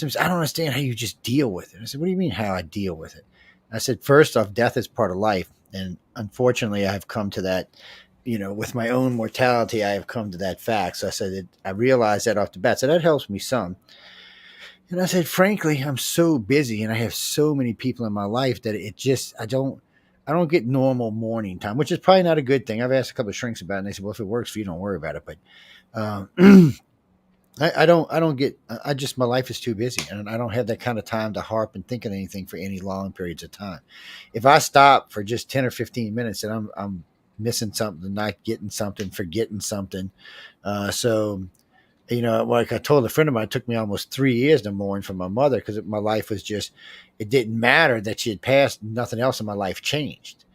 I don't understand how you just deal with it. I said, what do you mean how I deal with it? I said, first off, death is part of life. And unfortunately, I've come to that, with my own mortality, I have come to that fact. So I said, I realized that off the bat. So that helps me some. And I said, frankly, I'm so busy and I have so many people in my life that it just, I don't get normal morning time, which is probably not a good thing. I've asked a couple of shrinks about it, and they said, well, if it works for you, don't worry about it. But my life is too busy, and I don't have that kind of time to harp and think of anything for any long periods of time. If I stop for just 10 or 15 minutes, then I'm missing something, not getting something, forgetting something. Like I told a friend of mine, it took me almost 3 years to mourn for my mother, because my life was just, it didn't matter that she had passed. Nothing else in my life changed.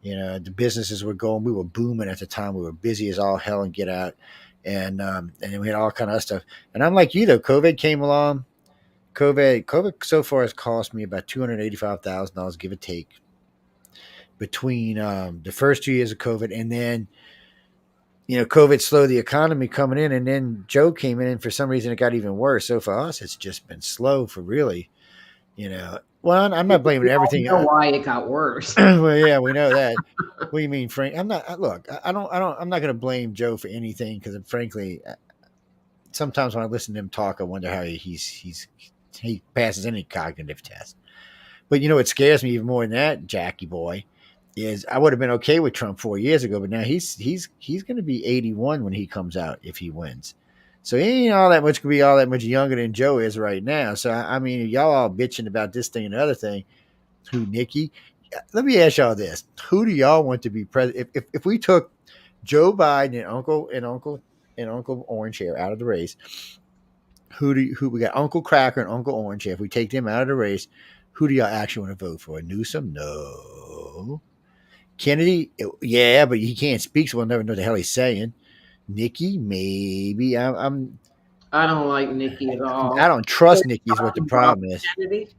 The businesses were going. We were booming at the time. We were busy as all hell and get out, and then we had all kind of stuff. And I'm like you though. COVID came along. COVID so far has cost me about $285,000, give or take, between the first 2 years of COVID, and then COVID slowed the economy coming in, and then Joe came in, and for some reason it got even worse. So for us, it's just been slow for really, Well, I'm not blaming everything. I don't know why it got worse. Well, yeah, we know that. What do you mean, Frank? I'm not. Look, I'm not going to blame Joe for anything because, frankly, sometimes when I listen to him talk, I wonder how he passes any cognitive test. But what scares me even more than that, Jackie boy, is I would have been okay with Trump 4 years ago, but now he's going to be 81 when he comes out if he wins. So he ain't all that much younger than Joe is right now. So I mean, y'all all bitching about this thing and the other thing. Who, Nikki? Let me ask y'all this: who do y'all want to be president? If we took Joe Biden and Uncle Orange Hair out of the race, who we got? Uncle Cracker and Uncle Orange Hair. If we take them out of the race, who do y'all actually want to vote for? Newsom? No. Kennedy? Yeah, but he can't speak, so we'll never know what the hell he's saying. Nikki? Maybe. I don't like Nikki at all. I don't trust Nikki is what the problem is. Kennedy?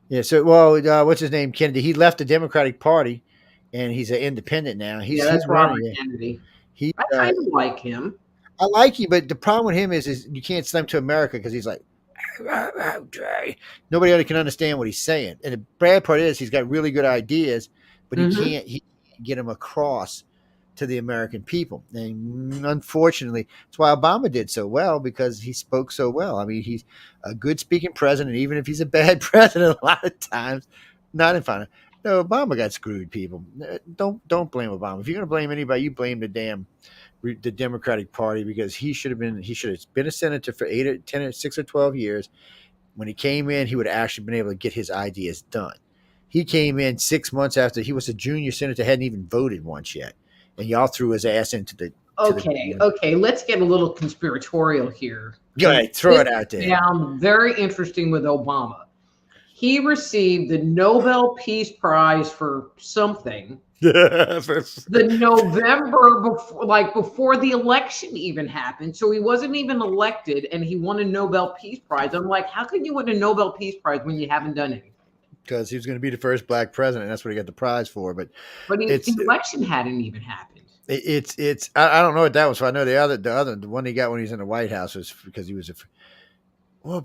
Yeah, so, well, what's his name? Kennedy. He left the Democratic Party, and he's an independent now. He's Robert running. Kennedy. I kind of like him. I like him, but the problem with him is you can't send him to America because he's like, nobody can understand what he's saying. And the bad part is he's got really good ideas, but he can't get them across to the American people. And unfortunately, that's why Obama did so well, because he spoke so well. I mean, he's a good speaking president, even if he's a bad president a lot of times. Not in fun. No, Obama got screwed, people. Don't blame Obama. If you're going to blame anybody, you blame the Democratic Party, because he should have been a senator for 6 or 12 years. When he came in, he would have actually been able to get his ideas done. He came in 6 months after he was a junior senator, hadn't even voted once yet. And y'all threw his ass into the. Okay. Let's get a little conspiratorial here. Go ahead, throw it out there. Sound very interesting with Obama. He received the Nobel Peace Prize for something. The November before the election even happened. So he wasn't even elected, and he won a Nobel Peace Prize. I'm like, how could you win a Nobel Peace Prize when you haven't done anything? Because he was going to be the first black president. That's what he got the prize for. But the election hadn't even happened. I don't know what that was. So I know the one he got when he was in the White House was because he was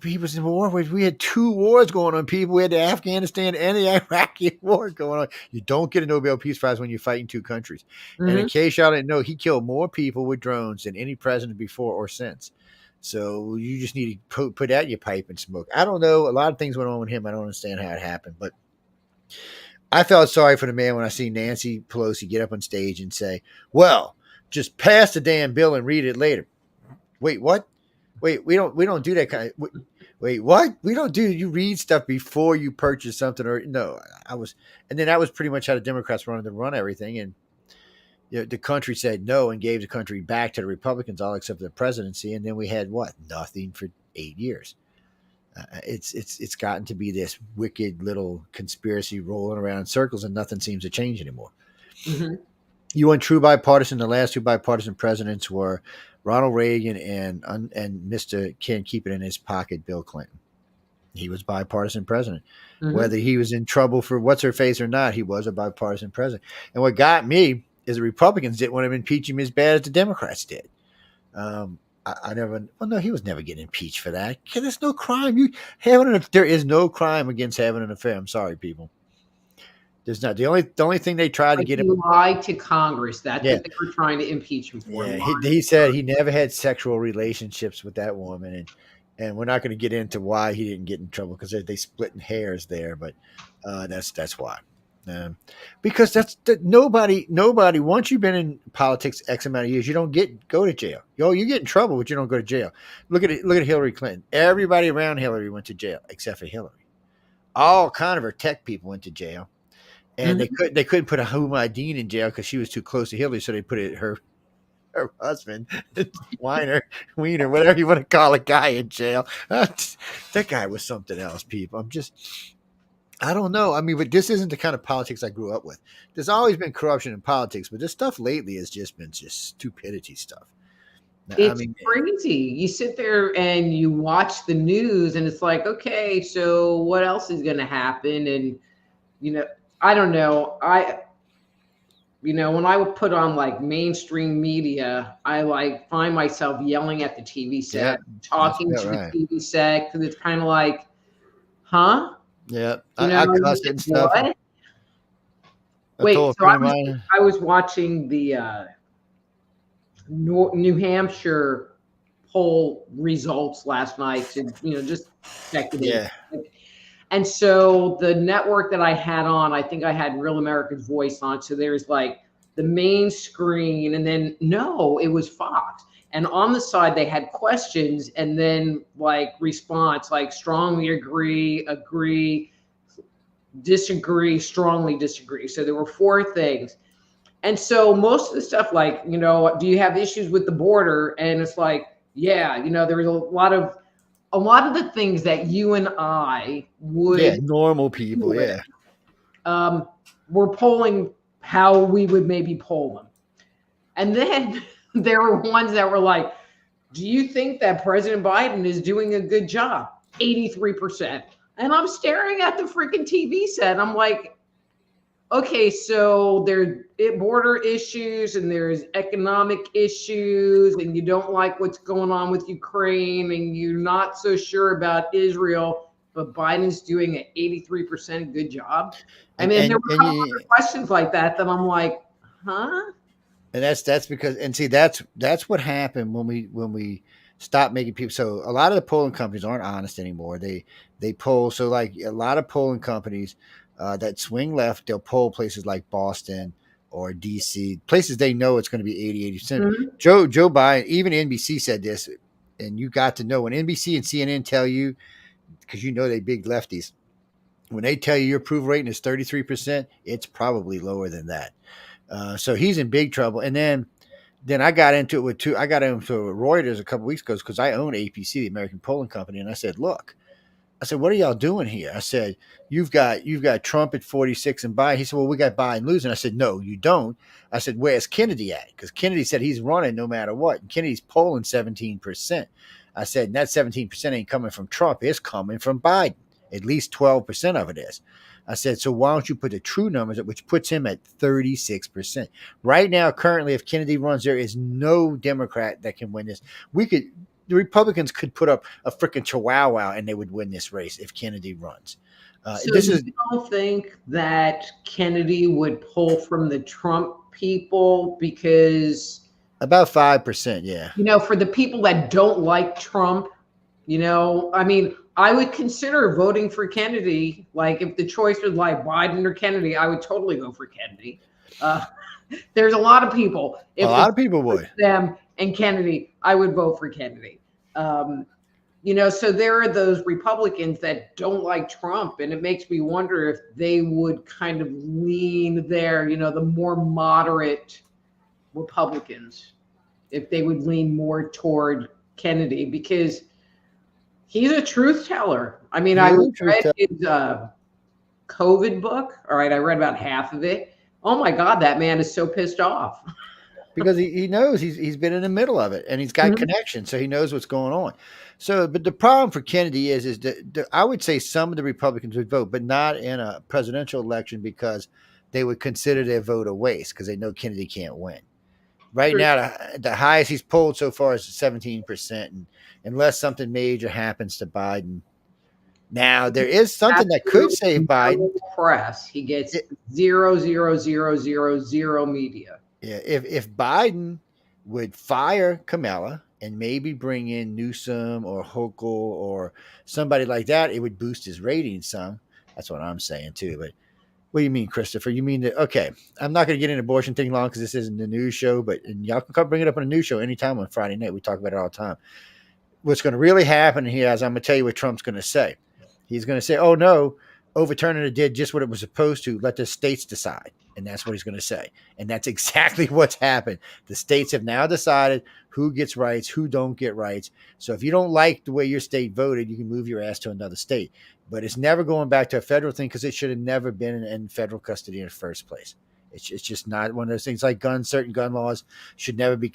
he was in war. We had 2 wars going on, people. We had the Afghanistan and the Iraqi war going on. You don't get a Nobel Peace Prize when you're fighting 2 countries. And in case y'all didn't know, he killed more people with drones than any president before or since. So you just need to put out your pipe and smoke. I don't know. A lot of things went on with him. I don't understand how it happened, but I felt sorry for the man when I see Nancy Pelosi get up on stage and say, well, just pass the damn bill and read it later. Wait, what? Wait, we don't do that kind of. Wait, what? We don't do. You read stuff before you purchase something, or no? And then that was pretty much how the Democrats wanted to run everything, and the country said no and gave the country back to the Republicans, all except for the presidency, and then we had nothing for 8 years. It's gotten to be this wicked little conspiracy rolling around in circles, and nothing seems to change anymore. You want true bipartisan? The last 2 bipartisan presidents were Ronald Reagan and Mr. Ken, keep it in his pocket, Bill Clinton. He was bipartisan president. Whether he was in trouble for what's her face or not, he was a bipartisan president. And what got me is the Republicans didn't want to impeach him as bad as the Democrats did. He was never getting impeached for that. There's no crime. There is no crime against having an affair. I'm sorry, people. There's not. The only thing they tried to get him. He lied to Congress. That's what they were trying to impeach him for. Yeah, he said he never had sexual relationships with that woman, and we're not going to get into why he didn't get in trouble because they splitting hairs there, but that's why. Because nobody. Once you've been in politics X amount of years, you don't go to jail. You get in trouble, but you don't go to jail. Look at Hillary Clinton. Everybody around Hillary went to jail except for Hillary. All kind of her tech people went to jail. And they couldn't put a Huma Dean in jail because she was too close to Hillary, so they put her husband, Wiener, whatever you want to call a guy, in jail. That guy was something else, people. I don't know. I mean, but this isn't the kind of politics I grew up with. There's always been corruption in politics, but this stuff lately has just been just stupidity stuff. I It's mean, crazy. You sit there and you watch the news, and it's like, okay, so what else is going to happen? And I don't know. When I would put on like mainstream media, I like find myself yelling at the TV set, talking to right. the TV set, because it's kind of like, huh? Yeah, I cuss it and stuff. What? Wait, so I was watching the New Hampshire poll results last night to just check it in. And so the network that I had on, I think I had Real America's Voice on. So there's like the main screen, and then no, it was Fox. And on the side they had questions, and then like response, like strongly agree, disagree, strongly disagree. So there were 4 things. And so most of the stuff, like, do you have issues with the border? And it's like, yeah, there was a lot of the things that you and I would, normal people, we're polling how we would maybe poll them. And then there were ones that were like, do you think that President Biden is doing a good job? 83%. And I'm staring at the freaking TV set. I'm like, okay, so there's border issues and there's economic issues, and you don't like what's going on with Ukraine, and you're not so sure about Israel, but Biden's doing an 83% good job. I mean, there were a couple other questions like that I'm like, huh? And that's because, and see, that's what happened when we stopped making people. So a lot of the polling companies aren't honest anymore. They poll. So like a lot of polling companies that swing left, they'll poll places like Boston or DC, places they know it's going to be 80%. Mm-hmm. Joe Biden, even NBC said this, and you got to know when NBC and CNN tell you, because they big lefties, when they tell you your approval rating is 33%, it's probably lower than that. So he's in big trouble. And then I got into it with Reuters a couple weeks ago because I own APC, the American Polling Company, and I said, look. I said, what are y'all doing here? I said, you've got Trump at 46 and Biden. He said, well, we got Biden losing. I said, no, you don't. I said, where's Kennedy at? Because Kennedy said he's running no matter what. And Kennedy's polling 17%. I said, and that 17% ain't coming from Trump. It's coming from Biden. At least 12% of it is. I said, so why don't you put the true numbers up, which puts him at 36%. Right now, currently, if Kennedy runs, there is no Democrat that can win this. The Republicans could put up a freaking chihuahua and they would win this race if Kennedy runs. So you don't think that Kennedy would pull from the Trump people because about 5%, yeah. For the people that don't like Trump, I mean, I would consider voting for Kennedy. Like if the choice was like Biden or Kennedy, I would totally go for Kennedy. There's a lot of people. A lot of people would. Them and Kennedy, I would vote for Kennedy. So there are those Republicans that don't like Trump, and it makes me wonder if they would kind of lean there, the more moderate Republicans, if they would lean more toward Kennedy, because he's a truth teller. I mean, I read his COVID book. All right, I read about half of it. Oh my God, that man is so pissed off. Because he knows he's been in the middle of it, and he's got connections, so he knows what's going on. So, but the problem for Kennedy is that I would say some of the Republicans would vote, but not in a presidential election because they would consider their vote a waste because they know Kennedy can't win. Right now, the highest he's polled so far is 17%, and unless something major happens to Biden. Now, there is something that could save Biden. Press. He gets 0.00000 media. Yeah, if Biden would fire Kamala and maybe bring in Newsom or Hochul or somebody like that, it would boost his ratings some. That's what I'm saying too. But what do you mean, Christopher? You mean that? Okay, I'm not going to get into abortion thing long because this isn't the news show, but y'all can come bring it up on a news show anytime on Friday night. We talk about it all the time. What's going to really happen here is I'm going to tell you what Trump's going to say. He's going to say, oh, no, overturning it did just what it was supposed to. Let the states decide. And that's what he's going to say. And that's exactly what's happened. The states have now decided who gets rights, who don't get rights. So if you don't like the way your state voted, you can move your ass to another state. But it's never going back to a federal thing because it should have never been in federal custody in the first place. It's just not one of those things like guns. Certain gun laws should never be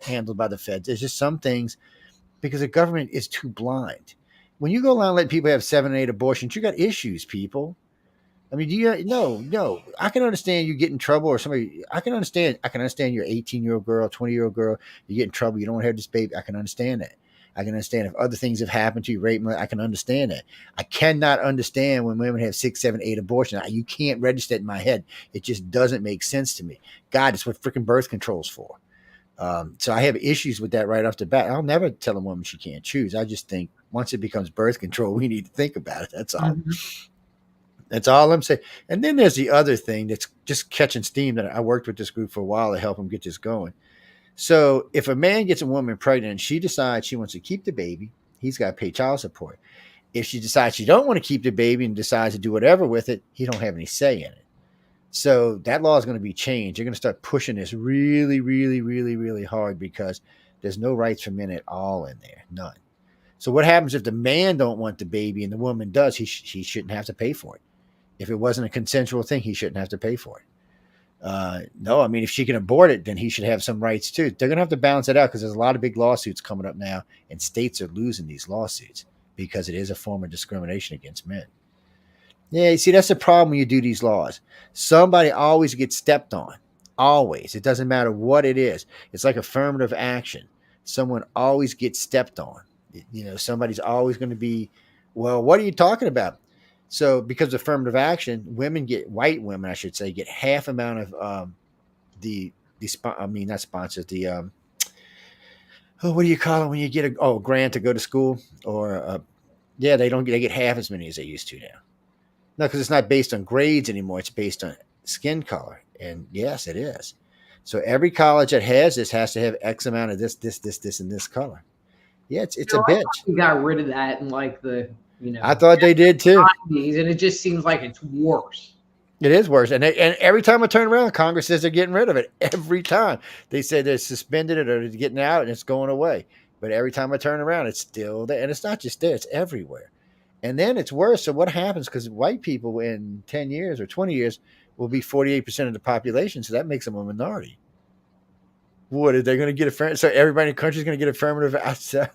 handled by the feds. There's just some things because the government is too blind. When you go around and let people have 7 and 8 abortions, you got issues, people. I mean, no. I can understand you get in trouble or somebody. I can understand you're 18-year-old girl, 20-year-old girl. You get in trouble. You don't want to have this baby. I can understand that. I can understand if other things have happened to you, rape. I can understand that. I cannot understand when women have 6, 7, 8 abortions. You can't register it in my head. It just doesn't make sense to me. God, it's what freaking birth control's for. So I have issues with that right off the bat. I'll never tell a woman she can't choose. I just think once it becomes birth control, we need to think about it. That's all. Mm-hmm. That's all I'm saying. And then there's the other thing that's just catching steam that I worked with this group for a while to help them get this going. So if a man gets a woman pregnant and she decides she wants to keep the baby, he's got to pay child support. If she decides she don't want to keep the baby and decides to do whatever with it, he don't have any say in it. So that law is going to be changed. They're going to start pushing this really, really, really, really hard because there's no rights for men at all in there. None. So what happens if the man don't want the baby and the woman does? He shouldn't have to pay for it. If it wasn't a consensual thing, he shouldn't have to pay for it. No, I mean, if she can abort it, then he should have some rights too. They're going to have to balance it out because there's a lot of big lawsuits coming up now, and states are losing these lawsuits because it is a form of discrimination against men. Yeah, you see, that's the problem when you do these laws. Somebody always gets stepped on. Always. It doesn't matter what it is. It's like affirmative action. Someone always gets stepped on. Somebody's always going to be, well, what are you talking about? So because of affirmative action, white women, I should say, get half amount of not sponsors, what do you call it when you get a grant to go to school? Or they get half as many as they used to now. No, because it's not based on grades anymore. It's based on skin color. And yes, it is. So every college that has this has to have X amount of this, and this color. Yeah, it's a bitch. We got rid of that in like the I thought they did too. 90s, and it just seems like it's worse. It is worse. And every time I turn around, Congress says they're getting rid of it. Every time. They say they're suspended it or it's getting out and it's going away. But every time I turn around, it's still there. And it's not just there, it's everywhere. And then it's worse. So what happens? Because white people in 10 years or 20 years will be 48% of the population. So that makes them a minority. What are they going to get? So everybody in the country is going to get affirmative.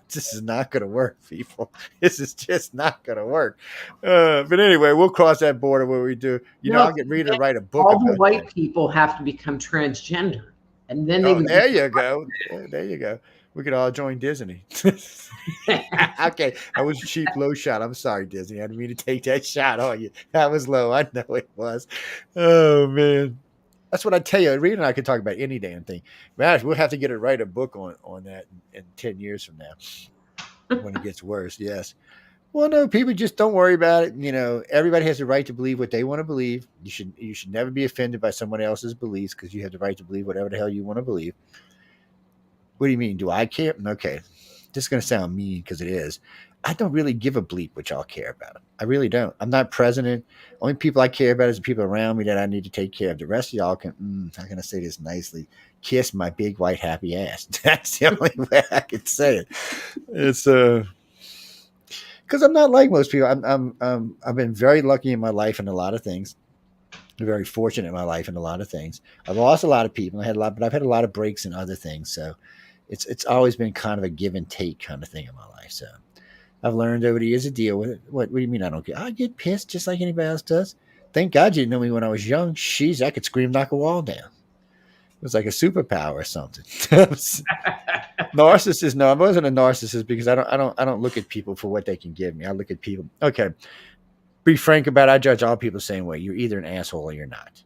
This is not going to work, people. This is just not going to work. But anyway, we'll cross that border where we do. I'll get Rita to write a book. All the white people have to become transgender, and then they. There you go. There you go. We could all join Disney. Okay, that was a cheap, low shot. I'm sorry, Disney. I didn't mean to take that shot on you. That was low. I know it was. Oh man. That's what I tell you. Rita and I could talk about any damn thing. Man, we'll have to get her to write a book on that in 10 years from now when it gets worse. Yes. Well, no, people just don't worry about it. Everybody has the right to believe what they want to believe. You should never be offended by someone else's beliefs because you have the right to believe whatever the hell you want to believe. What do you mean? Do I care? Okay. This is going to sound mean because it is. I don't really give a bleep what y'all care about. I really don't. I'm not president. Only people I care about is the people around me that I need to take care of. The rest of y'all can, how can I say this nicely? Kiss my big white happy ass. That's the only way I can say it. It's because I'm not like most people. I've been very lucky in my life in a lot of things. Very fortunate in my life in a lot of things. I've lost a lot of people. But I've had a lot of breaks in other things. So it's always been kind of a give and take kind of thing in my life. So I've learned over the years to deal with it. What do you mean I don't get? I get pissed just like anybody else does. Thank God you didn't know me when I was young. Jeez, I could scream, knock a wall down. It was like a superpower or something. Narcissist? No, I wasn't a narcissist because I don't look at people for what they can give me. I look at people. Okay, be frank about it. I judge all people the same way. You're either an asshole or you're not.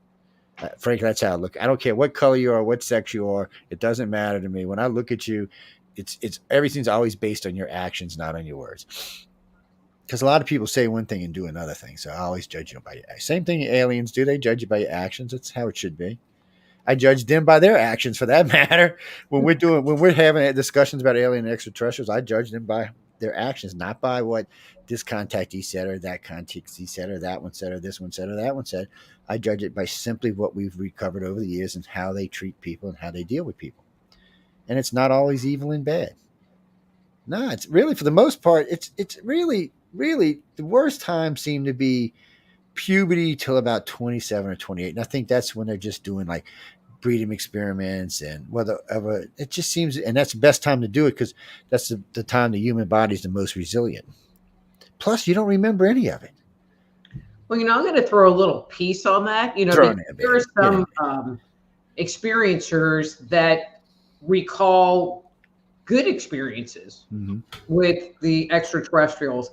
Frankly, that's how I look. I don't care what color you are, what sex you are. It doesn't matter to me. When I look at you, it's everything's always based on your actions, not on your words. Because a lot of people say one thing and do another thing. So I always judge you by your actions. Same thing aliens do. They judge you by your actions. That's how it should be. I judge them by their actions for that matter. When we're having discussions about alien and extraterrestrials, I judge them by their actions, not by what this contactee said or that contactee said or that one said or this one said or that one said. I judge it by simply what we've recovered over the years and how they treat people and how they deal with people. And it's not always evil and bad. No, it's really, for the most part, it's really really the worst time seemed to be puberty till about 27 or 28. And I think that's when they're just doing like breeding experiments and whatever. It just seems, and that's the best time to do it because that's the time the human body is the most resilient. Plus, you don't remember any of it. Well, I'm going to throw a little piece on that. There are some experiencers that recall good experiences with the extraterrestrials.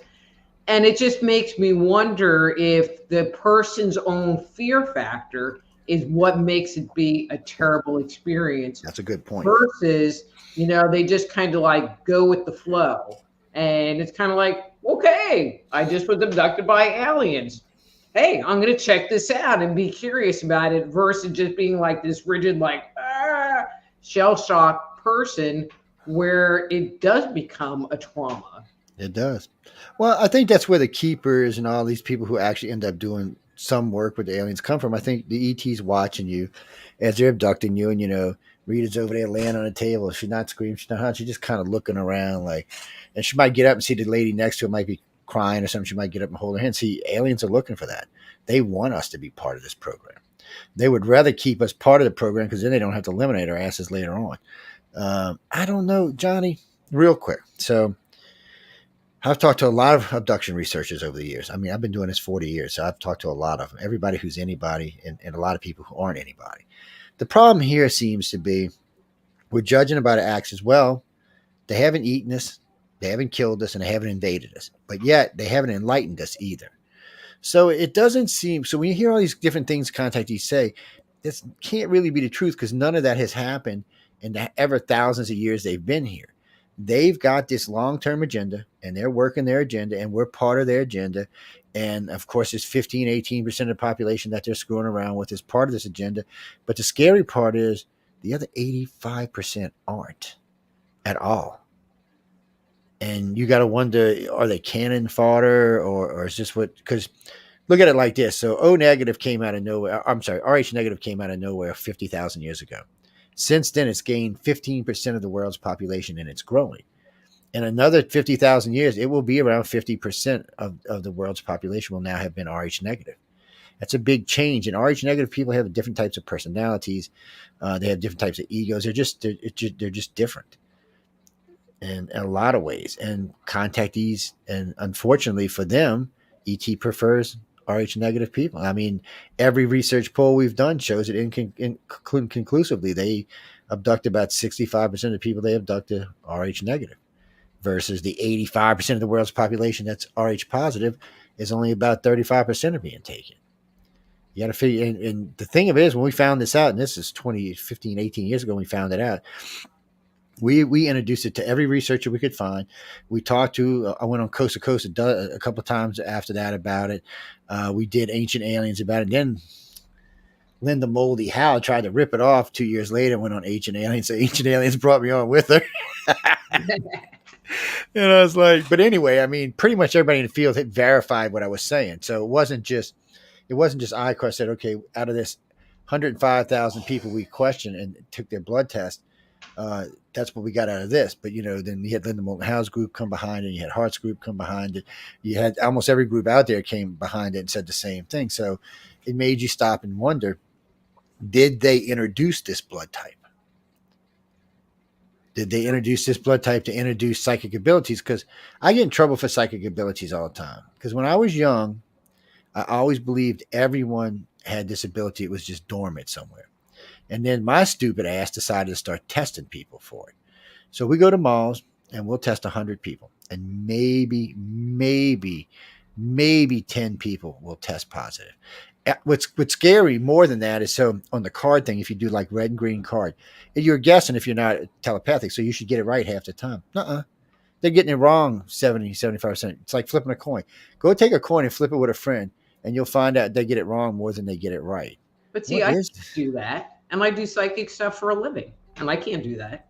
And it just makes me wonder if the person's own fear factor is what makes it be a terrible experience. That's a good point. Versus, they just kind of like go with the flow. And it's kind of like, okay, I just was abducted by aliens. Hey, I'm going to check this out and be curious about it versus just being like this rigid, like shell-shocked person where it does become a trauma. It does. Well, I think that's where the keepers and all these people who actually end up doing some work with the aliens come from. I think the ET's watching you as they're abducting you, and Rita's over there laying on a table. She's not screaming, she's not hot. She's just kind of looking around, like, and she might get up and see the lady next to her might be crying or something. She might get up and hold her hand. See, aliens are looking for that. They want us to be part of this program. They would rather keep us part of the program because then they don't have to eliminate our asses later on. I don't know, Johnny, real quick. So I've talked to a lot of abduction researchers over the years. I mean, I've been doing this 40 years, so I've talked to a lot of them, everybody who's anybody and a lot of people who aren't anybody. The problem here seems to be we're judging about acts as well. They haven't eaten us, they haven't killed us, and they haven't invaded us, but yet they haven't enlightened us either. So it doesn't seem, so when you hear all these different things contactees say, this can't really be the truth because none of that has happened in the ever thousands of years they've been here. They've got this long-term agenda and they're working their agenda and we're part of their agenda. And of course, it's 15, 18% of the population that they're screwing around with is part of this agenda. But the scary part is the other 85% aren't at all. And you got to wonder, are they cannon fodder or is this what, because look at it like this. So O negative came out of nowhere. I'm sorry, RH negative came out of nowhere 50,000 years ago. Since then, it's gained 15% of the world's population and it's growing. In another 50,000 years, it will be around 50% of the world's population will now have been RH negative. That's a big change. And RH negative people have different types of personalities. They have different types of egos. They're just different in a lot of ways. And contactees, and unfortunately for them, ET prefers RH negative people. I mean, every research poll we've done shows it conclusively. They abduct about 65% of the people they abduct are RH negative versus the 85% of the world's population that's RH positive is only about 35% are being taken. You got to figure, and the thing of it is, when we found this out, and this is 15, 18 years ago, when we found it out, we introduced it to every researcher we could find. We talked to, I went on Coast to Coast a couple of times after that about it. We did Ancient Aliens about it. Then Linda Moldy Howe tried to rip it off 2 years later, went on Ancient Aliens. So Ancient Aliens brought me on with her. And I was like, but anyway, I mean, pretty much everybody in the field had verified what I was saying. So it wasn't just iKon said, okay, out of this 105,000 people we questioned and took their blood test, that's what we got out of this. But, then you had Linda Moulton Howe's group come behind it. You had Hart's group come behind it. You had almost every group out there came behind it and said the same thing. So it made you stop and wonder, did they introduce this blood type? Did they introduce this blood type to introduce psychic abilities? Because I get in trouble for psychic abilities all the time. Because when I was young, I always believed everyone had this ability. It was just dormant somewhere. And then my stupid ass decided to start testing people for it. So we go to malls and we'll test 100 people. And maybe 10 people will test positive. What's scary more than that is, so on the card thing, if you do like red and green card, you're guessing if you're not telepathic, so you should get it right half the time. They're getting it wrong 70, 75%. It's like flipping a coin. Go take a coin and flip it with a friend, and you'll find out they get it wrong more than they get it right. But see, I can't do that. And I do psychic stuff for a living, and I can't do that.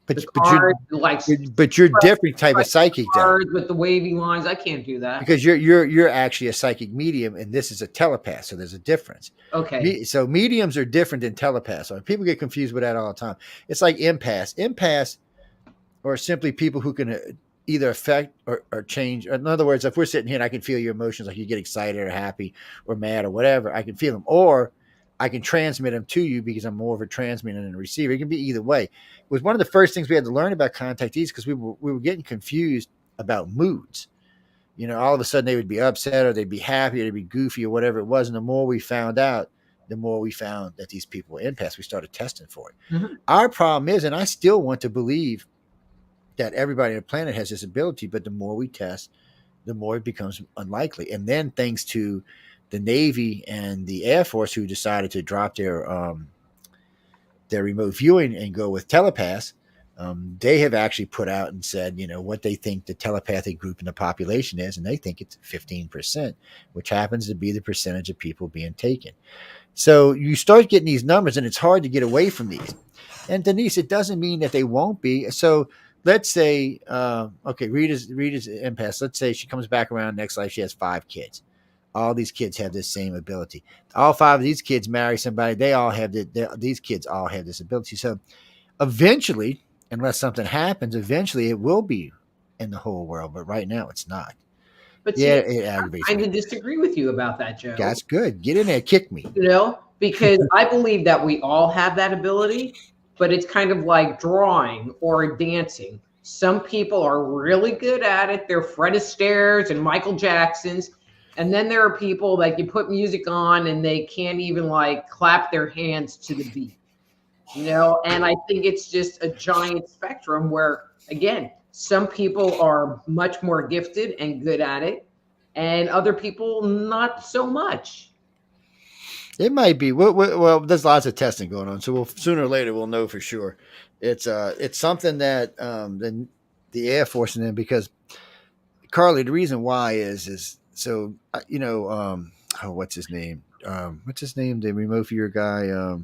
But you're different type of psychic, though. With the wavy lines, I can't do that because you're actually a psychic medium, and this is a telepath. So there's a difference. Okay. So mediums are different than telepaths. So people get confused with that all the time. It's like empaths. Empaths are simply people who can either affect or change. In other words, if we're sitting here and I can feel your emotions, like you get excited or happy or mad or whatever, I can feel them, or I can transmit them to you because I'm more of a transmitter than a receiver. It can be either way. It was one of the first things we had to learn about contactees because we were getting confused about moods. All of a sudden they would be upset or they'd be happy or they'd be goofy or whatever it was. And the more we found out, the more we found that these people were empaths. We started testing for it. Mm-hmm. Our problem is, and I still want to believe that everybody on the planet has this ability, but the more we test, the more it becomes unlikely. And then thanks to the Navy and the Air Force, who decided to drop their remote viewing and go with telepaths, they have actually put out and said, what they think the telepathic group in the population is, and they think it's 15%, which happens to be the percentage of people being taken. So you start getting these numbers, and it's hard to get away from these. And Denise, it doesn't mean that they won't be. So let's say, okay, Rita's empath. Let's say she comes back around next life. She has 5 kids. All these kids have this same ability. All 5 of these kids marry somebody. They all have these kids all have this ability. So eventually, unless something happens, eventually it will be in the whole world. But right now, it's not. But Yeah, see, it aggravates I me. disagree with you about that, Joe. That's good. Get in there, kick me. Because I believe that we all have that ability, but it's kind of like drawing or dancing. Some people are really good at it. They're Fred Astaire's and Michael Jackson's. And then there are people that you put music on and they can't even like clap their hands to the beat, and I think it's just a giant spectrum where, again, some people are much more gifted and good at it and other people not so much. It might be. Well, there's lots of testing going on, so sooner or later we'll know for sure. It's something that the Air Force and then, because Carly, the reason why is so what's his name? The remote viewer guy.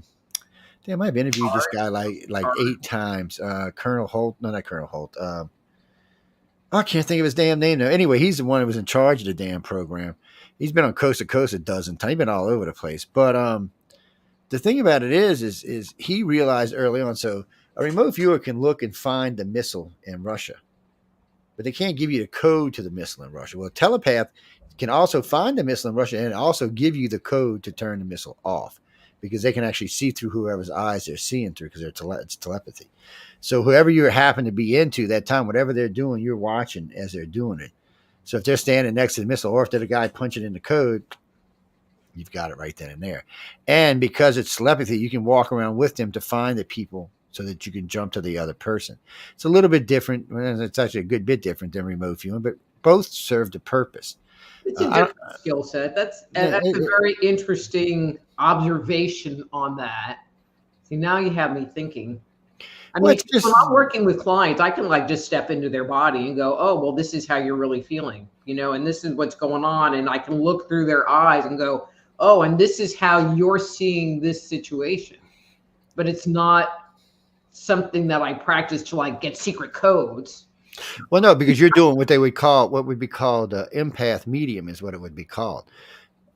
Damn, I've interviewed this guy like 8 times. Colonel Holt, no, not Colonel Holt. I can't think of his damn name now. Anyway, he's the one who was in charge of the damn program. He's been on Coast to Coast a dozen times. He's been all over the place. But the thing about it is he realized early on. So a remote viewer can look and find the missile in Russia, but they can't give you the code to the missile in Russia. Well, a telepath can also find the missile in Russia and also give you the code to turn the missile off, because they can actually see through whoever's eyes they're seeing through, because it's telepathy. So whoever you happen to be into that time, whatever they're doing, you're watching as they're doing it. So if they're standing next to the missile, or if they're the guy punching in the code, you've got it right then and there. And because it's telepathy, you can walk around with them to find the people so that you can jump to the other person. It's a little bit different. It's actually a good bit different than remote viewing, but both serve the purpose. It's a different skill set. That's a very interesting observation on that. See, now you have me thinking. I mean, when I'm working with clients, I can like just step into their body and go, oh, well, this is how you're really feeling, and this is what's going on. And I can look through their eyes and go, oh, and this is how you're seeing this situation. But it's not something that I practice to like get secret codes. Well, no, because you're doing what would be called empath medium is what it would be called.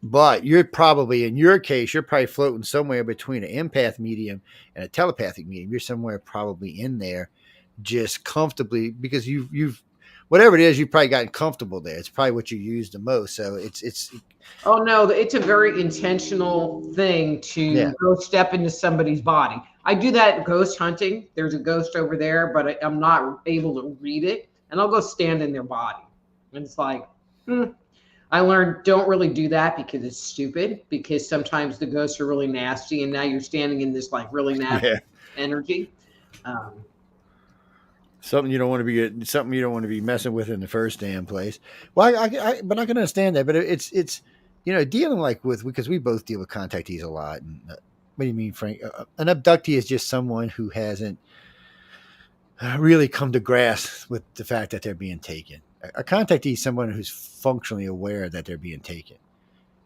But you're probably, in your case, you're probably floating somewhere between an empath medium and a telepathic medium. You're somewhere probably in there, just comfortably, because you've whatever it is, you've probably gotten comfortable there. It's probably what you use the most. So it's. Oh no, it's a very intentional thing to go step into somebody's body. I do that ghost hunting. There's a ghost over there, but I'm not able to read it, and I'll go stand in their body, and it's like. I learned don't really do that because it's stupid, because sometimes the ghosts are really nasty and now you're standing in this like really nasty energy. Something you don't want to be messing with in the first damn place. Well, but I can understand that, but it's dealing like with, because we both deal with contactees a lot. And what do you mean, Frank? An abductee is just someone who hasn't really come to grasp with the fact that they're being taken. A contactee is someone who's functionally aware that they're being taken.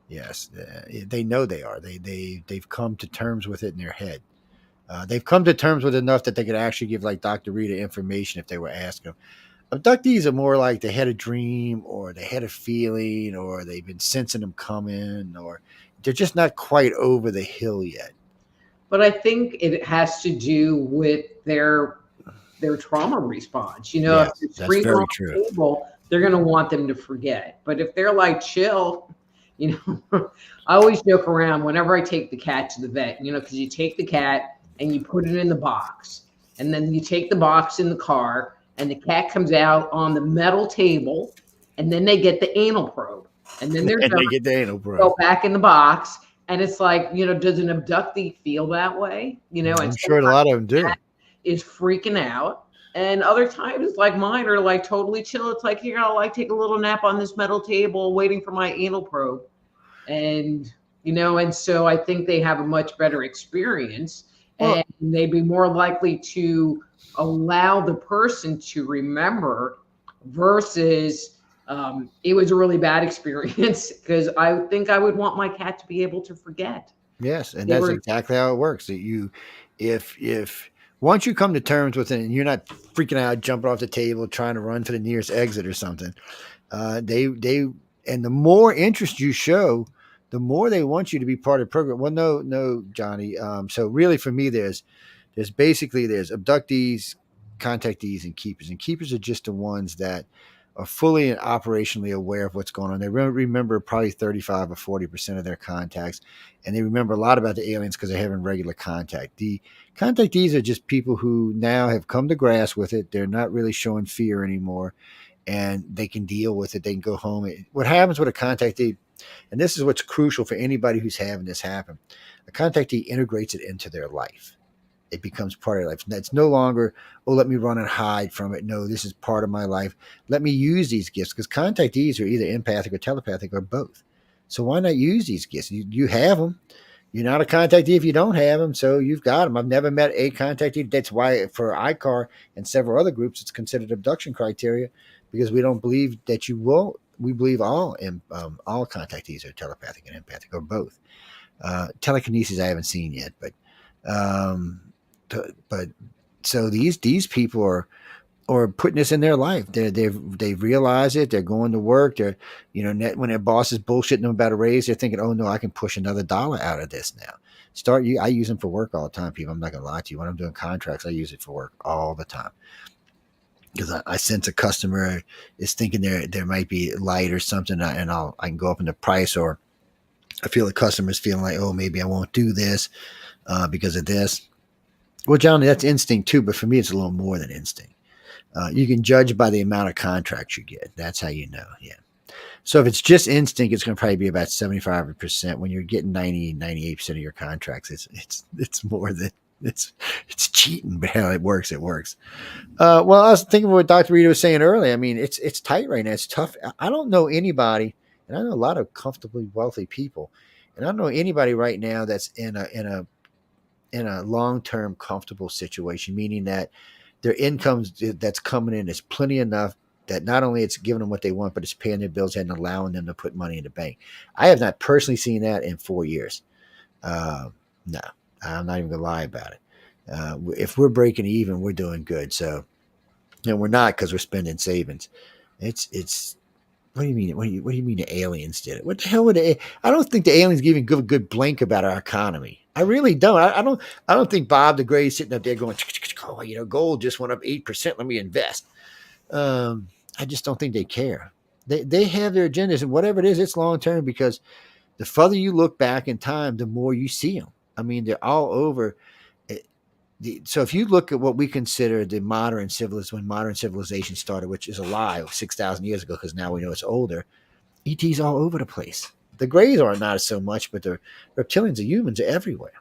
Yes, they know they are. They've come to terms with it in their head. They've come to terms with enough that they could actually give, like Dr. Rita, information if they were asked them. Abductees are more like they had a dream, or they had a feeling, or they've been sensing them coming, or they're just not quite over the hill yet. But I think it has to do with their their trauma response. You know, Yes, if it's that's screaming very on true. the table, they're going to want them to forget. But if they're like chill, you know, I always joke around whenever I take the cat to the vet, you know, because you take the cat and you put it in the box, and then you take the box in the car, and the cat comes out on the metal table, and then they get the anal probe, and then they're And done, they get the anal probe. go back in the box. And it's like, you know, does an abductee feel that way? You know, I'm and sure a lot of them do. is freaking out. And other times, like mine, are like totally chill. It's like, here, I'll like take a little nap on this metal table, waiting for my anal probe. And, you know, and so I think they have a much better experience, and they'd be more likely to allow the person to remember versus it was a really bad experience, because I think I would want my cat to be able to forget. Yes, and that's exactly how it works. That you, if once you come to terms with it, and you're not freaking out, jumping off the table, trying to run for the nearest exit or something, they and the more interest you show, the more they want you to be part of the program. Well, no, Johnny. So really, for me, there's abductees, contactees, and keepers. And keepers are just the ones that are fully and operationally aware of what's going on. They remember probably 35 or 40% of their contacts, and they remember a lot about the aliens because they're having regular contact. The contactees are just people who now have come to grasp with it. They're not really showing fear anymore, and they can deal with it. They can go home. What happens with a contactee, and this is what's crucial for anybody who's having this happen, a contactee integrates it into their life. It becomes part of their life. It's no longer, oh, let me run and hide from it. No, this is part of my life. Let me use these gifts, because contactees are either empathic or telepathic or both. So why not use these gifts? You have them. You're not a contactee if you don't have them, so you've got them. I've never met a contactee. That's why for iKon and several other groups, it's considered abduction criteria, because we don't believe that you will. We believe all contactees are telepathic and empathic or both. Telekinesis I haven't seen yet, but so these people are putting this in their life. They've realized it. They're going to work. They're, you know, when their boss is bullshitting them about a raise, they're thinking, oh no, I can push another $1 out of this now. I use them for work all the time, people. I'm not gonna lie to you. When I'm doing contracts, I use it for work all the time, because I sense a customer is thinking there might be light or something, and I can go up in the price, or I feel the customer's feeling like, oh, maybe I won't do this because of this. Well, Johnny, that's instinct too, but for me, it's a little more than instinct. You can judge by the amount of contracts you get. That's how you know. Yeah. So if it's just instinct, it's going to probably be about 75%. When you're getting 90, 98% of your contracts, it's more than it's cheating, but how it works, it works. Well, I was thinking of what Dr. Rita was saying earlier. I mean, it's tight right now. It's tough. I don't know anybody, and I know a lot of comfortably wealthy people, and I don't know anybody right now that's in a long-term comfortable situation, meaning that their incomes that's coming in is plenty enough that not only it's giving them what they want, but it's paying their bills and allowing them to put money in the bank. I have not personally seen that in 4 years. No, I'm not even gonna lie about it. If we're breaking even, we're doing good. So, we're not, because we're spending savings. It's. What do you mean? What do you mean the aliens did it? What the hell would I don't think the aliens give a good blink about our economy. I really don't. I don't think Bob the Gray is sitting up there going, oh, gold just went up 8%. Let me invest. I just don't think they care. They have their agendas, and whatever it is, it's long term, because the further you look back in time, the more you see them. I mean, they're all over. So if you look at what we consider the modern civilization, when modern civilization started, which is a lie, 6,000 years ago, because now we know it's older, ET's all over the place. The Greys are not so much, but the reptilians, the humans, are everywhere.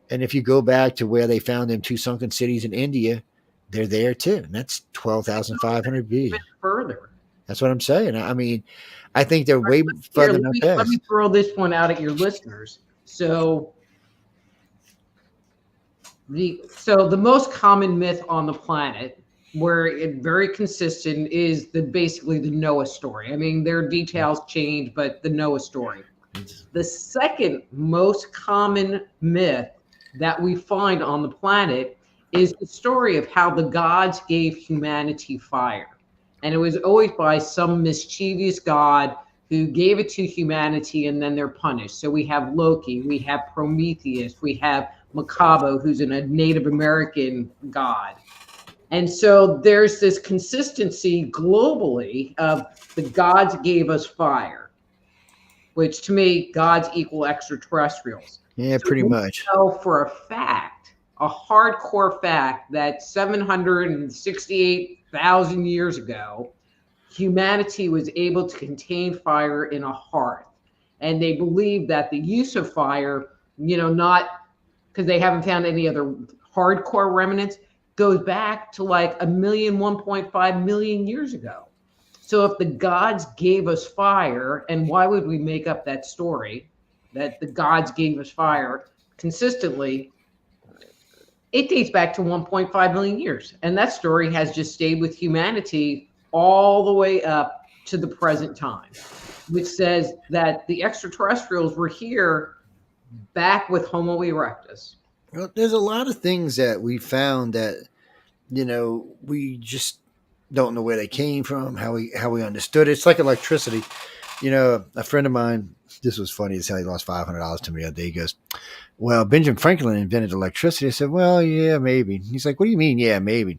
And if you go back to where they found them 2 sunken cities in India, they're there too. And that's 12,500 BC. Further. That's what I'm saying. I mean, I think they're way further than us. Let me throw this one out at your listeners. So the most common myth on the planet, where it's very consistent, is basically the Noah story. I mean, their details change, but the Noah story. The second most common myth that we find on the planet is the story of how the gods gave humanity fire. And it was always by some mischievous god who gave it to humanity, and then they're punished. So we have Loki, we have Prometheus, we have Makabo, who's a Native American god. And so there's this consistency globally of the gods gave us fire, which to me, gods equal extraterrestrials. Yeah, So pretty we much. know for a fact, a hardcore fact, that 768,000 years ago, humanity was able to contain fire in a hearth. And they believe that the use of fire, not because they haven't found any other hardcore remnants, goes back to like 1.5 million years ago. So if the gods gave us fire, and why would we make up that story that the gods gave us fire consistently? It dates back to 1.5 million years. And that story has just stayed with humanity all the way up to the present time, which says that the extraterrestrials were here back with Homo erectus. Well, there's a lot of things that we found that, we just don't know where they came from, how we understood it. It's like electricity. A friend of mine, this was funny as hell. He lost $500 to me the other day. He goes, well, Benjamin Franklin invented electricity. I said, well, yeah, maybe. He's like, what do you mean? Yeah, maybe.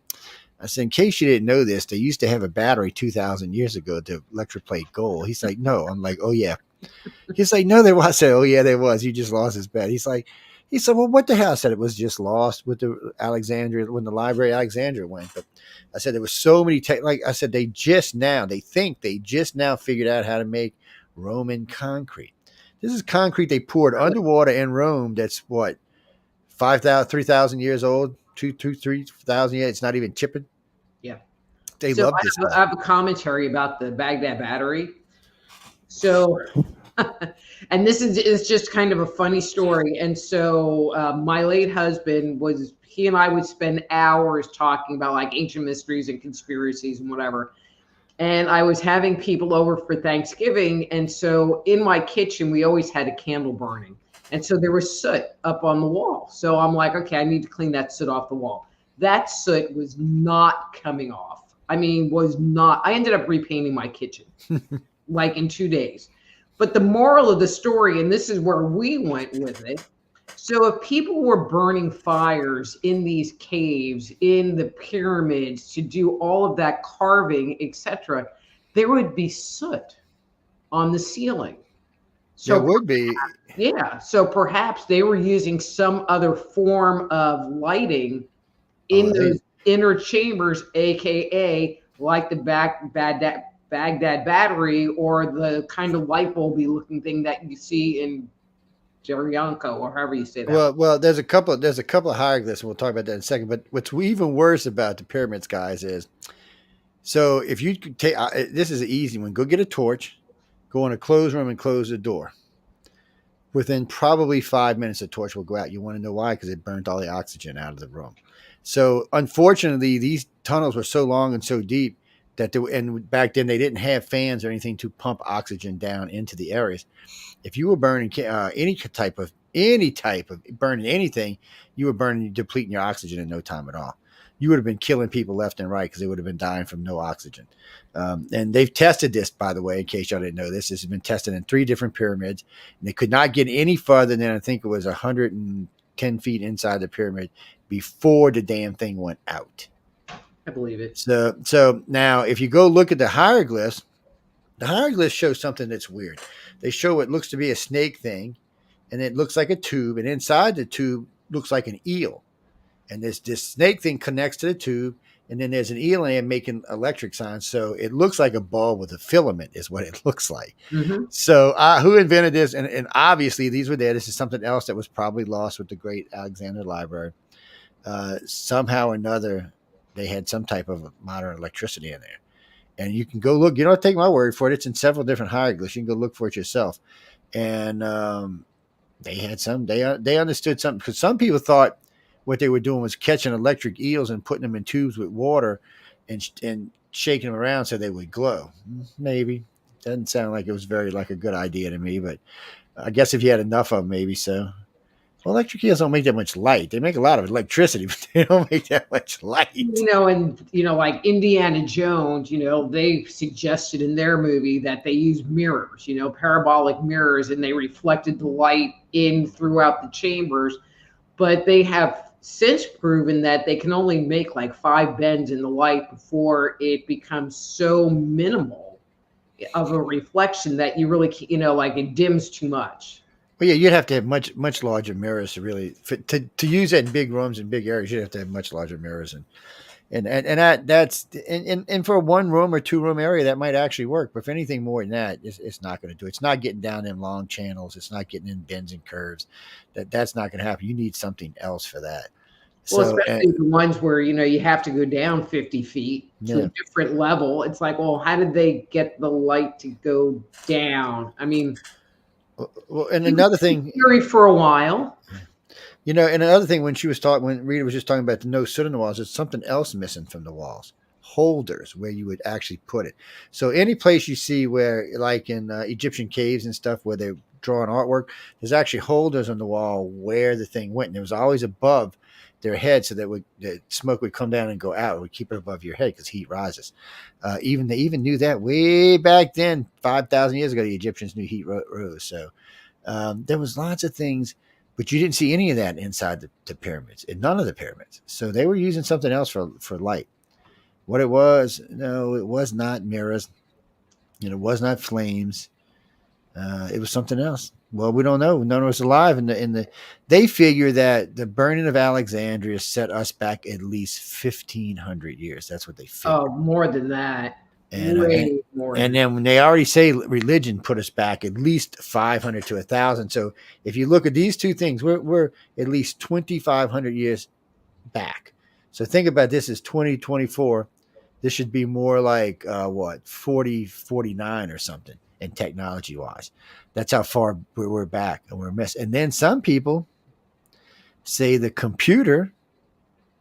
I said, in case you didn't know this, they used to have a battery 2,000 years ago to electroplate gold. He's like, no. I'm like, oh, yeah. He's like, no, there was. I said, oh, yeah, there was. He just lost his bet. He said, well, what the hell? I said, it was just lost with the Alexandria, when the Library of Alexandria went. But I said, there was so many, like I said, they think they just now figured out how to make Roman concrete. This is concrete they poured underwater in Rome. That's what, 3,000 years old, 3,000 years. It's not even chipping. Yeah. They love this. I have a commentary about the Baghdad battery. So, and this is just kind of a funny story. And so my late husband he and I would spend hours talking about like ancient mysteries and conspiracies and whatever. And I was having people over for Thanksgiving. And so in my kitchen, we always had a candle burning. And so there was soot up on the wall. So I'm like, okay, I need to clean that soot off the wall. That soot was not coming off. I ended up repainting my kitchen like in 2 days. But the moral of the story, and this is where we went with it. So if people were burning fires in these caves, in the pyramids, to do all of that carving, etc., there would be soot on the ceiling. So there would be. Yeah. So perhaps they were using some other form of lighting in those inner chambers, aka like the Baghdad battery, or the kind of light bulby looking thing that you see in Jericho, or however you say that. Well, there's a couple of hieroglyphs, and we'll talk about that in a second. But what's even worse about the pyramids, guys, is so if you could take this is an easy one. Go get a torch, go in a closed room, and close the door. Within probably 5 minutes, the torch will go out. You want to know why? Because it burnt all the oxygen out of the room. So unfortunately, these tunnels were so long and so deep that and back then they didn't have fans or anything to pump oxygen down into the areas. If you were burning any type of burning anything, you were depleting your oxygen in no time at all. You would have been killing people left and right because they would have been dying from no oxygen. And they've tested this, by the way, in case y'all didn't know this. This has been tested in 3 different pyramids, and they could not get any further than I think it was 110 feet inside the pyramid before the damn thing went out. I believe it. So now if you go look at the hieroglyphs show something that's weird. They show what looks to be a snake thing, and it looks like a tube, and inside the tube looks like an eel. And this snake thing connects to the tube, and then there's an eel in making electric signs. So it looks like a ball with a filament is what it looks like. Mm-hmm. So who invented this? And obviously these were there. This is something else that was probably lost with the great Alexander Library. Somehow or another, they had some type of modern electricity in there. And you can go look. You don't take my word for it. It's in several different hieroglyphs. You can go look for it yourself. And they had some. They understood something, because some people thought what they were doing was catching electric eels and putting them in tubes with water and shaking them around so they would glow. Maybe. Doesn't sound like it was very like a good idea to me, but I guess if you had enough of them, maybe so. Well, electric eels don't make that much light. They make a lot of electricity, but they don't make that much light. And like Indiana Jones, they suggested in their movie that they use mirrors, parabolic mirrors, and they reflected the light in throughout the chambers. But they have since proven that they can only make like 5 bends in the light before it becomes so minimal of a reflection that you really, like it dims too much. Well, yeah, you'd have to have much larger mirrors to really to use that in big rooms and big areas. You'd have to have much larger mirrors, and that's and for a 1 room or 2 room area that might actually work. But if anything more than that, it's not going to do. It's not getting down in long channels. It's not getting in bends and curves. That's not going to happen. You need something else for that. Well, So, especially the ones where, you have to go down 50 feet to a different level. It's like, well, how did they get the light to go down? I mean, well, and another thing, theory for a while. and another thing, when Rita was just talking about the no soot on the walls, there's something else missing from the walls. Holders where you would actually put it. So any place you see where, like in Egyptian caves and stuff, where they're drawing artwork, there's actually holders on the wall where the thing went. And it was always above their head, so that the smoke would come down and go out. It would keep it above your head because heat rises. They even knew that way back then, 5,000 years ago. The Egyptians knew heat rose. So there was lots of things, but you didn't see any of that inside the pyramids, in none of the pyramids. So they were using something else for light. What it was, no, it was not mirrors. It was not flames. It was something else. Well, we don't know. None of us alive. They figure that the burning of Alexandria set us back at least 1,500 years. That's what they figure. Oh, more than that. And then when they already say religion put us back at least 500 to 1,000. So if you look at these two things, we're at least 2,500 years back. So think about this as 2024. This should be more like 40, 49 or something in technology wise. That's how far we're back, and we're missed. And then some people say the computer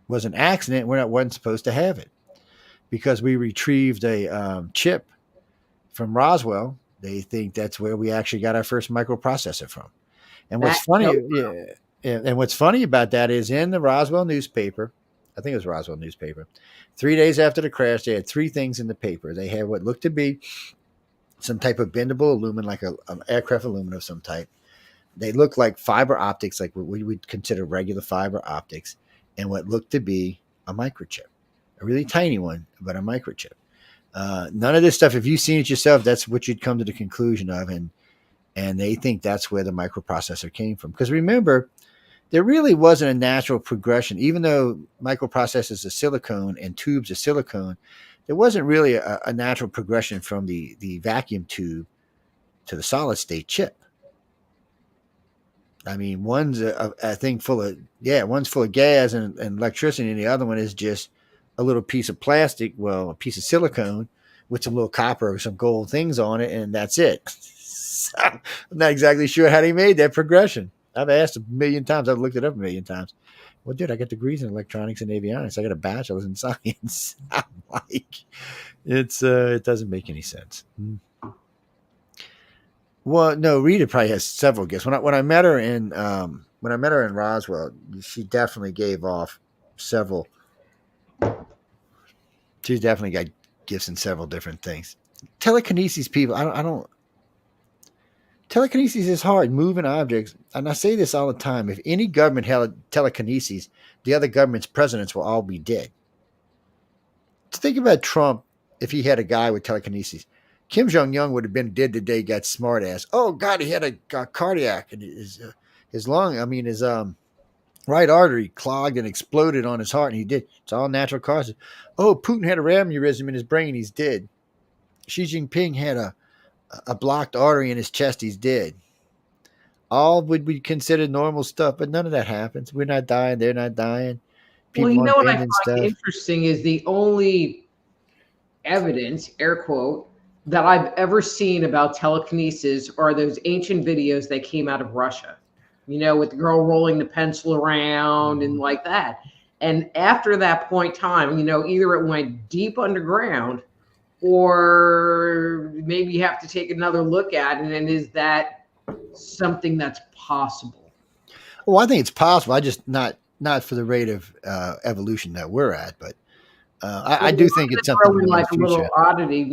was an accident. Wasn't supposed to have it because we retrieved a chip from Roswell. They think that's where we actually got our first microprocessor from. And what's and what's funny about that is in the Roswell newspaper, I think it was Roswell newspaper, 3 days after the crash, they had 3 things in the paper. They had what looked to be some type of bendable aluminum, like an aircraft aluminum of some type. They looked like fiber optics, like what we would consider regular fiber optics, and what looked to be a microchip, a really tiny one, but a microchip. None of this stuff, if you've seen it yourself, that's what you'd come to the conclusion of. And they think that's where the microprocessor came from. Because remember, there really wasn't a natural progression. Even though microprocessors are silicone and tubes are silicone, there wasn't really a natural progression from the vacuum tube to the solid state chip. I mean, one's a thing full of gas and electricity, and the other one is just a little piece of plastic, a piece of silicone with some little copper or some gold things on it, and that's it. So, I'm not exactly sure how they made that progression. I've asked a million times. I've looked it up a million times. Well, dude, I got degrees in electronics and avionics. I got a bachelor's in science. I'm like, it doesn't make any sense. Well, no, Rita probably has several gifts. When I met her in Roswell, she definitely gave off several. She's definitely got gifts in several different things. Telekinesis, people, I don't. Telekinesis is hard, moving objects. And I say this all the time. If any government held telekinesis, the other government's presidents will all be dead. Think about Trump if he had a guy with telekinesis. Kim Jong-un would have been dead today, got smart ass. Oh, God, he had a cardiac. And his lung, his right artery clogged and exploded on his heart, and he did. It's all natural causes. Oh, Putin had a aneurysm in his brain. He's dead. Xi Jinping had a blocked artery in his chest. He's dead. All would be considered normal stuff, but none of that happens. We're not dying. They're not dying. People what I find interesting is the only evidence, air quote, that I've ever seen about telekinesis are those ancient videos that came out of Russia, with the girl rolling the pencil around and like that. And after that point in time, either it went deep underground or maybe you have to take another look at it. And is that something that's possible? Well, I think it's possible. I just not for the rate of evolution that we're at, but I do think it's something like a little oddity,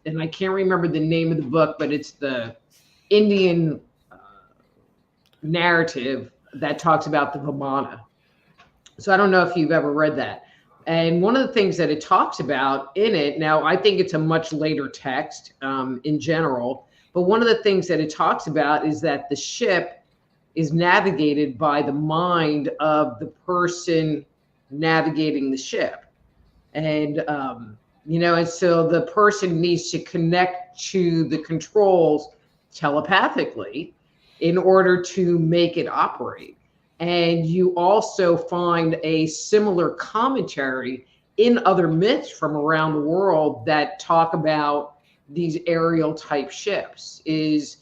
and I can't remember the name of the book, but it's the Indian narrative that talks about the Vimana. So I don't know if you've ever read that. And one of the things that it talks about in it, now I think it's a much later text in general, but one of the things that it talks about is that the ship is navigated by the mind of the person navigating the ship. And, and so the person needs to connect to the controls telepathically in order to make it operate. And you also find a similar commentary in other myths from around the world that talk about these aerial type ships. There's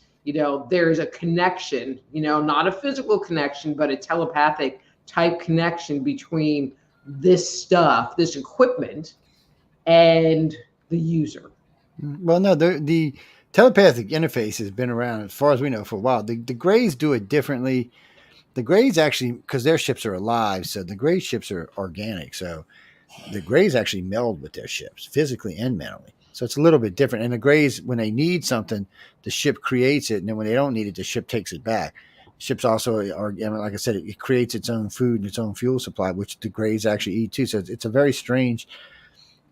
a connection, not a physical connection, but a telepathic type connection between this stuff, this equipment, and the user. Well, no, the telepathic interface has been around, as far as we know, for a while. The Greys do it differently. The Greys actually, because their ships are alive, so the Grey ships are organic. So the Greys actually meld with their ships, physically and mentally. So it's a little bit different. And the Greys, when they need something, the ship creates it, and then when they don't need it, the ship takes it back. Ships also are, like I said, it creates its own food and its own fuel supply, which the Greys actually eat too. So it's a very strange,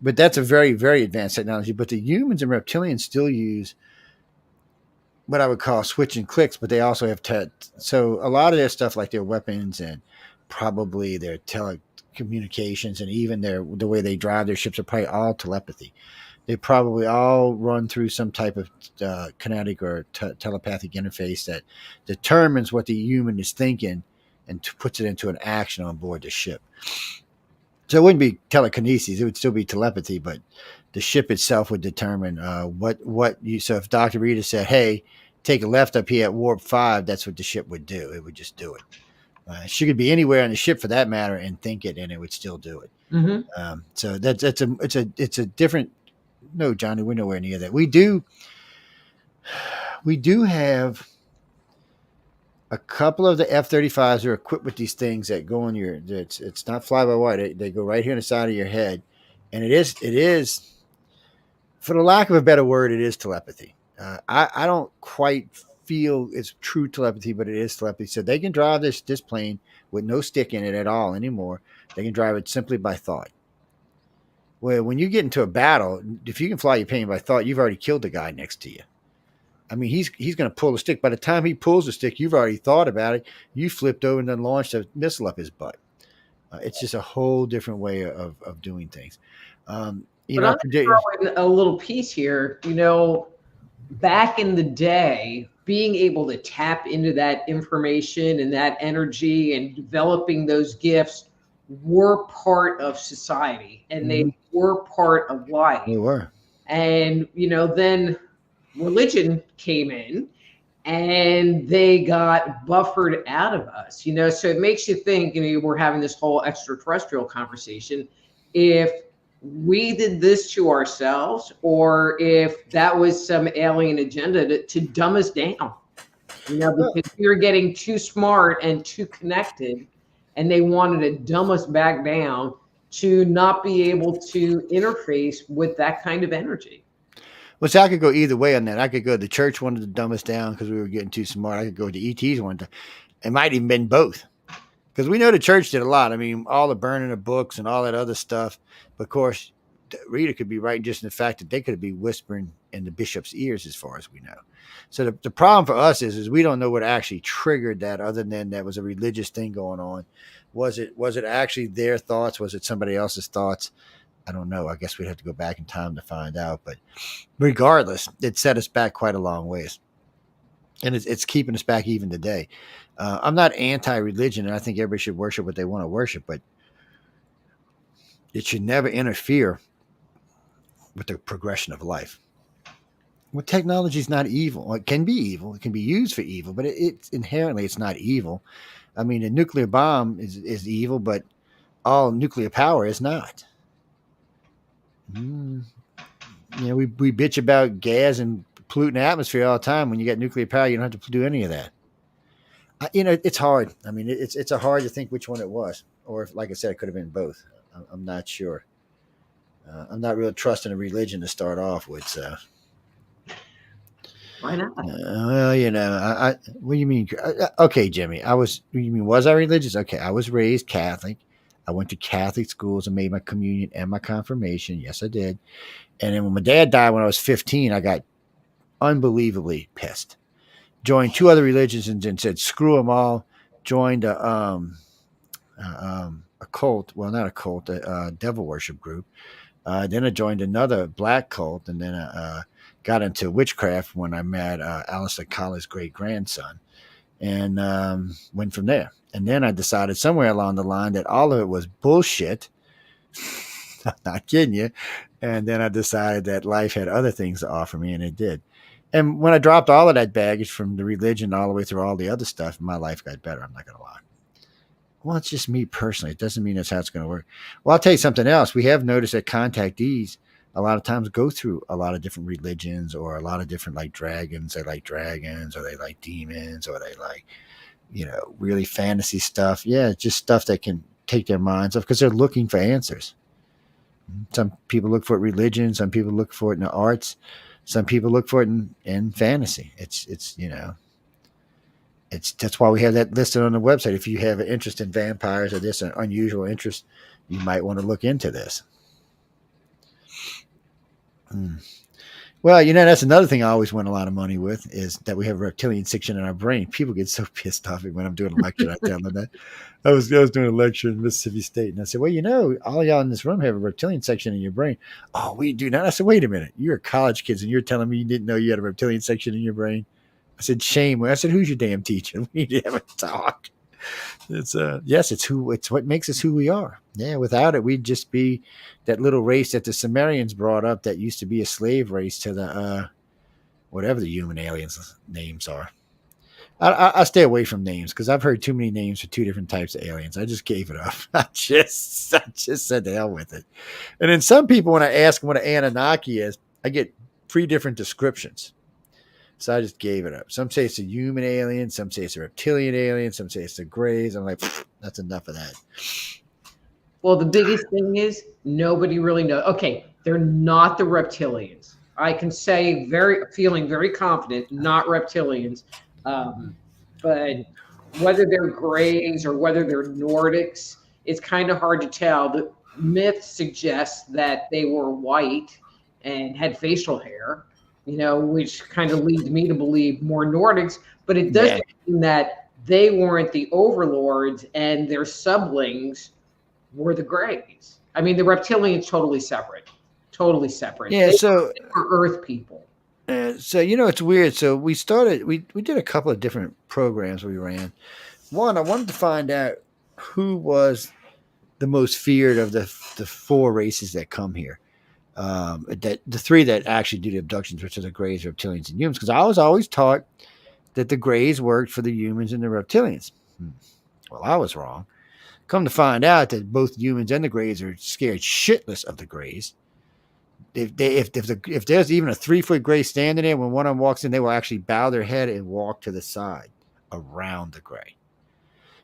but that's a very, very advanced technology. But the humans and reptilians still use what I would call switch and clicks, but they also have so a lot of their stuff, like their weapons and probably their telecommunications and even the way they drive their ships, are probably all telepathy. They probably all run through some type of kinetic or telepathic interface that determines what the human is thinking and puts it into an action on board the ship. So it wouldn't be telekinesis; it would still be telepathy, but the ship itself would determine what you. So if Dr. Rita said, "Hey, take a left up here at warp 5," that's what the ship would do. It would just do it. She could be anywhere on the ship for that matter and think it, and it would still do it. Mm-hmm. So it's a different. No, Johnny, we're nowhere near that. We do have a couple of the F-35s are equipped with these things that go on your. It's not fly by wire. They go right here on the side of your head, and it is, for the lack of a better word, it is telepathy. I don't quite feel it's true telepathy, but it is telepathy. So they can drive this plane with no stick in it at all anymore. They can drive it simply by thought. Well, when you get into a battle, if you can fly your plane by thought, you've already killed the guy next to you. I mean, he's going to pull the stick. By the time he pulls the stick, you've already thought about it. You flipped over and then launched a missile up his butt. It's just a whole different way of doing things. I'm going to throw in a little piece here. Back in the day, being able to tap into that information and that energy and developing those gifts were part of society, and they were part of life. They were. And, then religion came in and they got buffered out of us, so it makes you think, we're having this whole extraterrestrial conversation. If we did this to ourselves, or if that was some alien agenda to dumb us down, because we were getting too smart and too connected, and they wanted to dumb us back down to not be able to interface with that kind of energy. Well, so I could go either way on that. I could go, the church wanted to dumb us down because we were getting too smart. I could go to ETs one time. It might even been both. Because we know the church did a lot. I mean, all the burning of books and all that other stuff. But of course, Rita could be right just in the fact that they could be whispering in the bishop's ears, as far as we know. So the problem for us is we don't know what actually triggered that, other than that was a religious thing going on. Was it actually their thoughts? Was it somebody else's thoughts? I don't know. I guess we'd have to go back in time to find out. But regardless, it set us back quite a long ways. And it's keeping us back even today. I'm not anti-religion, and I think everybody should worship what they want to worship, but it should never interfere with the progression of life. Well, technology is not evil. It can be evil. It can be used for evil, but it's inherently, it's not evil. I mean, a nuclear bomb is evil, but all nuclear power is not. We bitch about gas and polluting the atmosphere all the time. When you get nuclear power, you don't have to do any of that. It's hard. I mean, it's hard to think which one it was, or if, like I said, it could have been both. I'm not sure. I'm not really trusting a religion to start off with. So. Why not? What do you mean? Okay, Jimmy, was I religious? Okay, I was raised Catholic. I went to Catholic schools and made my communion and my confirmation. Yes, I did. And then when my dad died when I was 15, I got unbelievably pissed. Joined 2 other religions and then said, screw them all. Joined a cult. Well, not a cult, a devil worship group. Then I joined another black cult, and then I got into witchcraft when I met Alistair Collins' great-grandson, and went from there. And then I decided somewhere along the line that all of it was bullshit. I'm not kidding you. And then I decided that life had other things to offer me, and it did. And when I dropped all of that baggage from the religion all the way through all the other stuff, my life got better. I'm not going to lie. Well, it's just me personally. It doesn't mean that's how it's going to work. Well, I'll tell you something else. We have noticed that contactees a lot of times go through a lot of different religions, or a lot of different, like dragons. They like dragons, or they like demons, or they like, really fantasy stuff. Yeah, just stuff that can take their minds off because they're looking for answers. Some people look for it in religion. Some people look for it in the arts. Some people look for it in fantasy. That's why we have that listed on the website. If you have an interest in vampires or this, an unusual interest, you might want to look into this. Well, that's another thing I always win a lot of money with, is that we have a reptilian section in our brain. People get so pissed off when I'm doing a lecture. I tell them that. I was doing a lecture in Mississippi State, and I said, well, all y'all in this room have a reptilian section in your brain. Oh, we do not. I said, wait a minute. You're college kids, and you're telling me you didn't know you had a reptilian section in your brain? I said, shame. I said, who's your damn teacher? We need to have a talk. It's what makes us who we are. Yeah, without it, we'd just be that little race that the Sumerians brought up that used to be a slave race to the whatever the human aliens names are. I stay away from names because I've heard too many names for 2 different types of aliens. I just gave it up. I just said the hell with it. And then some people, when I ask them what an Anunnaki is, I get 3 different descriptions. So I just gave it up. Some say it's a human alien. Some say it's a reptilian alien. Some say it's the Greys. I'm like, that's enough of that. Well, the biggest thing is nobody really knows. Okay, they're not the reptilians. I can say feeling very confident, not reptilians. But whether they're Greys or whether they're Nordics, it's kind of hard to tell. The myth suggests that they were white and had facial hair, which kind of leads me to believe more Nordics, but it doesn't mean that they weren't the overlords and their sublings were the Greys. I mean, the reptilians totally separate. Yeah, so for Earth people. So it's weird. So we did a couple of different programs we ran. One, I wanted to find out who was the most feared of the 4 races that come here. That the 3 that actually do the abductions, which are the Greys, reptilians, and humans. Because I was always taught that the Greys worked for the humans and the reptilians. Well, I was wrong. Come to find out that both humans and the Greys are scared shitless of the Greys. If there's even a 3-foot Grey standing there, when one of them walks in, they will actually bow their head and walk to the side around the Grey.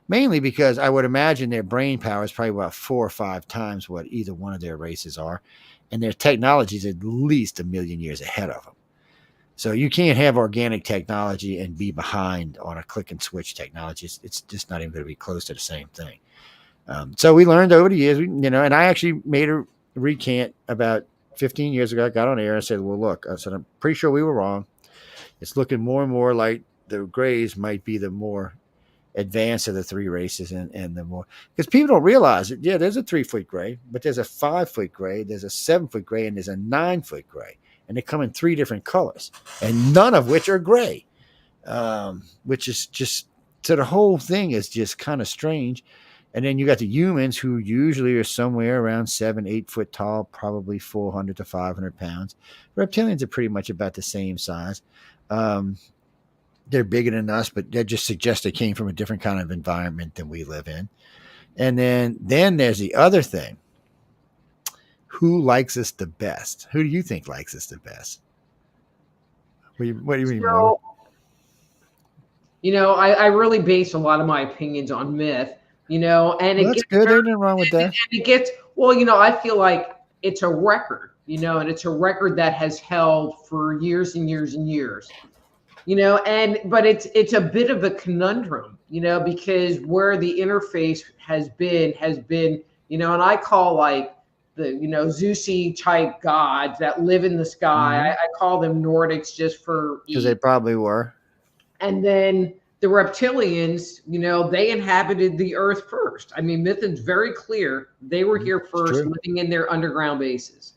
Mainly because I would imagine their brain power is probably about 4 or 5 times what either one of their races are. And their technology is at least 1 million years ahead of them. So you can't have organic technology and be behind on a click and switch technology. It's just not even going to be close to the same thing. So we learned over the years, and I actually made a recant about 15 years ago. I got on air and said, well, look, I'm pretty sure we were wrong. It's looking more and more like the Greys might be the more advanced of the 3 races, and the more, because people don't realize it. Yeah, there's a 3-foot Grey, but there's a 5-foot Grey, there's a 7-foot Grey, and there's a 9-foot Grey, and they come in 3 different colors, and none of which are gray, which is just, so the whole thing is just kind of strange. And then you got the humans, who usually are somewhere around 7-8 foot tall, probably 400 to 500 pounds. Reptilians are pretty much about the same size. They're bigger than us, but that just suggests they came from a different kind of environment than we live in. And then there's the other thing. Who likes us the best? Who do you think likes us the best? What do you mean? So, I really base a lot of my opinions on myth, and that's good. There's nothing wrong with that. And it gets, I feel like it's a record, and it's a record that has held for years and years and years. But it's a bit of a conundrum, because where the interface has been and I call like the, Zeusy type gods that live in the sky. Mhm. I call them Nordics just for Because they probably were. And then the reptilians, they inhabited the earth first. I mean, Mythin's very clear. They were here first, true. living in their underground bases.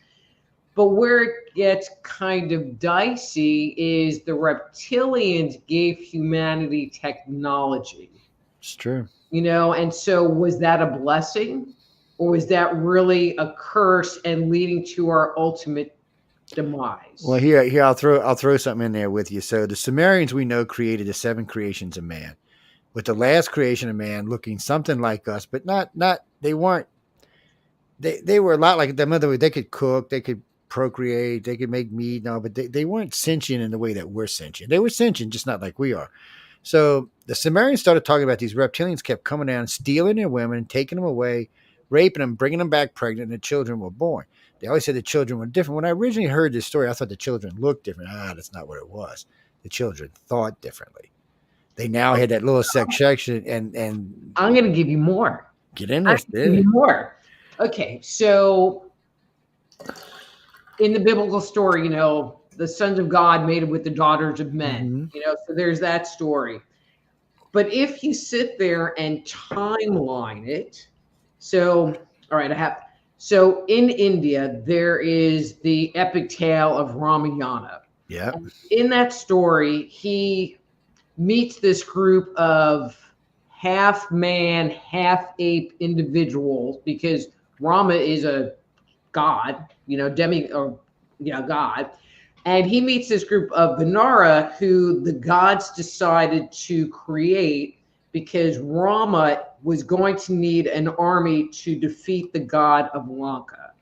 But where it gets kind of dicey is the reptilians gave humanity technology. It's true. And so was that a blessing, or was that really a curse and leading to our ultimate demise? Well, here I'll throw something in there with you. So the Sumerians, we know, created the 7 creations of man, with the last creation of man looking something like us, but not they weren't. They were a lot like them. Other way, they could cook, they could procreate, they could make meat, no, but they weren't sentient in the way that we're sentient. They were sentient, just not like we are. So the Sumerians started talking about these reptilians kept coming down, stealing their women, taking them away, raping them, bringing them back pregnant, and the children were born. They always said the children were different. When I originally heard this story, I thought the children looked different. That's not what it was. The children thought differently. They now had that little section, and I'm going to give you more. Get in there. Give you more. Okay, so in the biblical story, the sons of God mated with the daughters of men. Mhm. So there's that story. But if you sit there and timeline it, so all right, so in India there is the epic tale of Ramayana. Yeah. In that story, he meets this group of half man, half ape individuals, because Rama is a god, god. And he meets this group of Vanara who the gods decided to create because Rama was going to need an army to defeat the god of Lanka.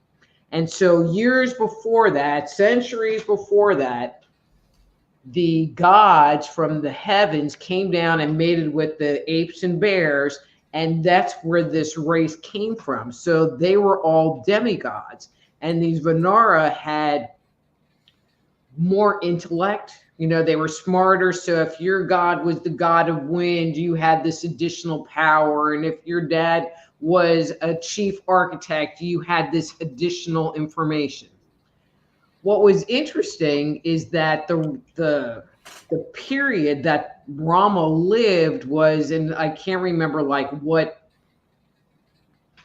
And so years before that, centuries before that, the gods from the heavens came down and mated with the apes and bears, and that's where this race came from. So they were all demigods, and these Vanara had more intellect. They were smarter. So if your god was the god of wind, you had this additional power. And if your dad was a chief architect, you had this additional information. What was interesting is that the period that Rama lived was, and I can't remember like what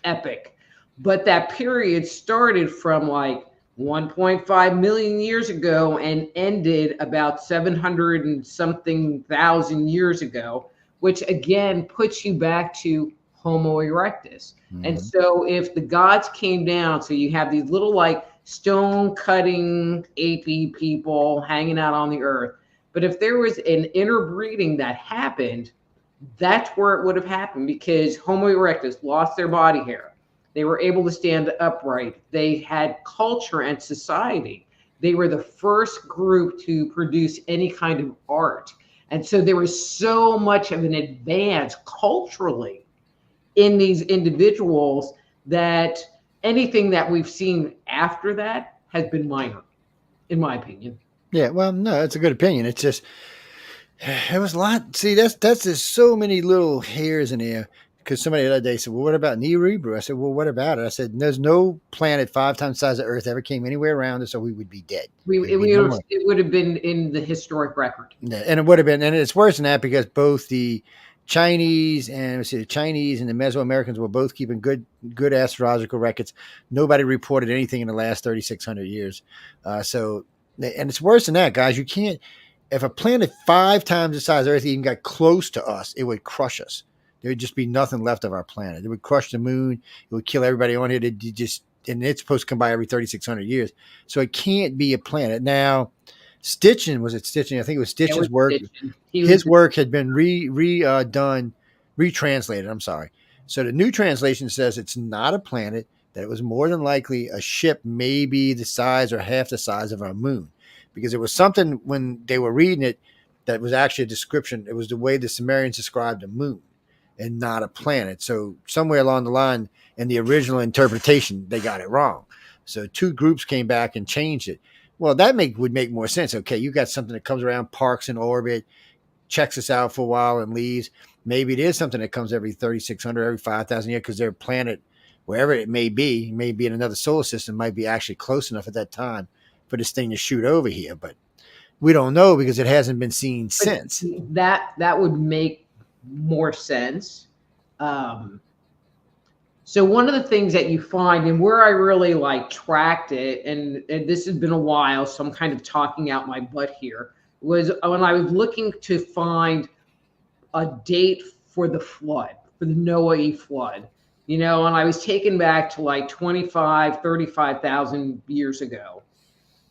epic, but that period started from like 1.5 million years ago and ended about 700 and something thousand years ago, which again puts you back to Homo erectus. Mhm. And so if the gods came down, so you have these little like stone cutting apey people hanging out on the earth, but if there was an interbreeding that happened, that's where it would have happened, because Homo erectus lost their body hair. They were able to stand upright. They had culture and society. They were the first group to produce any kind of art. And so there was so much of an advance culturally in these individuals that anything that we've seen after that has been minor, in my opinion. Yeah, well, no, that's a good opinion. It's just, it was a lot. See, that's just so many little hairs in there. Because somebody the other day said, well, what about Nibiru? I said, well, what about it? I said, there's no planet 5 times the size of Earth ever came anywhere around us, so we would be dead. It would have been in the historic record. Yeah, and it would have been, and it's worse than that, because both the Chinese and the Mesoamericans were both keeping good astrological records. Nobody reported anything in the last 3,600 years. And it's worse than that, guys. You can't, if a planet 5 times the size of Earth even got close to us, it would crush us. There would just be nothing left of our planet. It would crush the moon. It would kill everybody on it. And it's supposed to come by every 3,600 years. So it can't be a planet. Now, Stitching, I think it was Stitch's work. His work had been retranslated. I'm sorry. So the new translation says it's not a planet, that it was more than likely a ship, maybe the size or half the size of our moon. Because it was something when they were reading it that was actually a description. It was the way the Sumerians described the moon, and not a planet. So somewhere along the line in the original interpretation, they got it wrong. So 2 groups came back and changed it. Well, that would make more sense. Okay, you got something that comes around, parks in orbit, checks us out for a while and leaves. Maybe it is something that comes every 3,600, every 5,000 years, because their planet wherever it may be in another solar system, might be actually close enough at that time for this thing to shoot over here. But we don't know because it hasn't been seen since. That would make more sense. So one of the things that you find, and where I really like tracked it, and this has been a while, so I'm kind of talking out my butt here, was when I was looking to find a date for the flood, for the Noah flood, and I was taken back to like 35,000 years ago.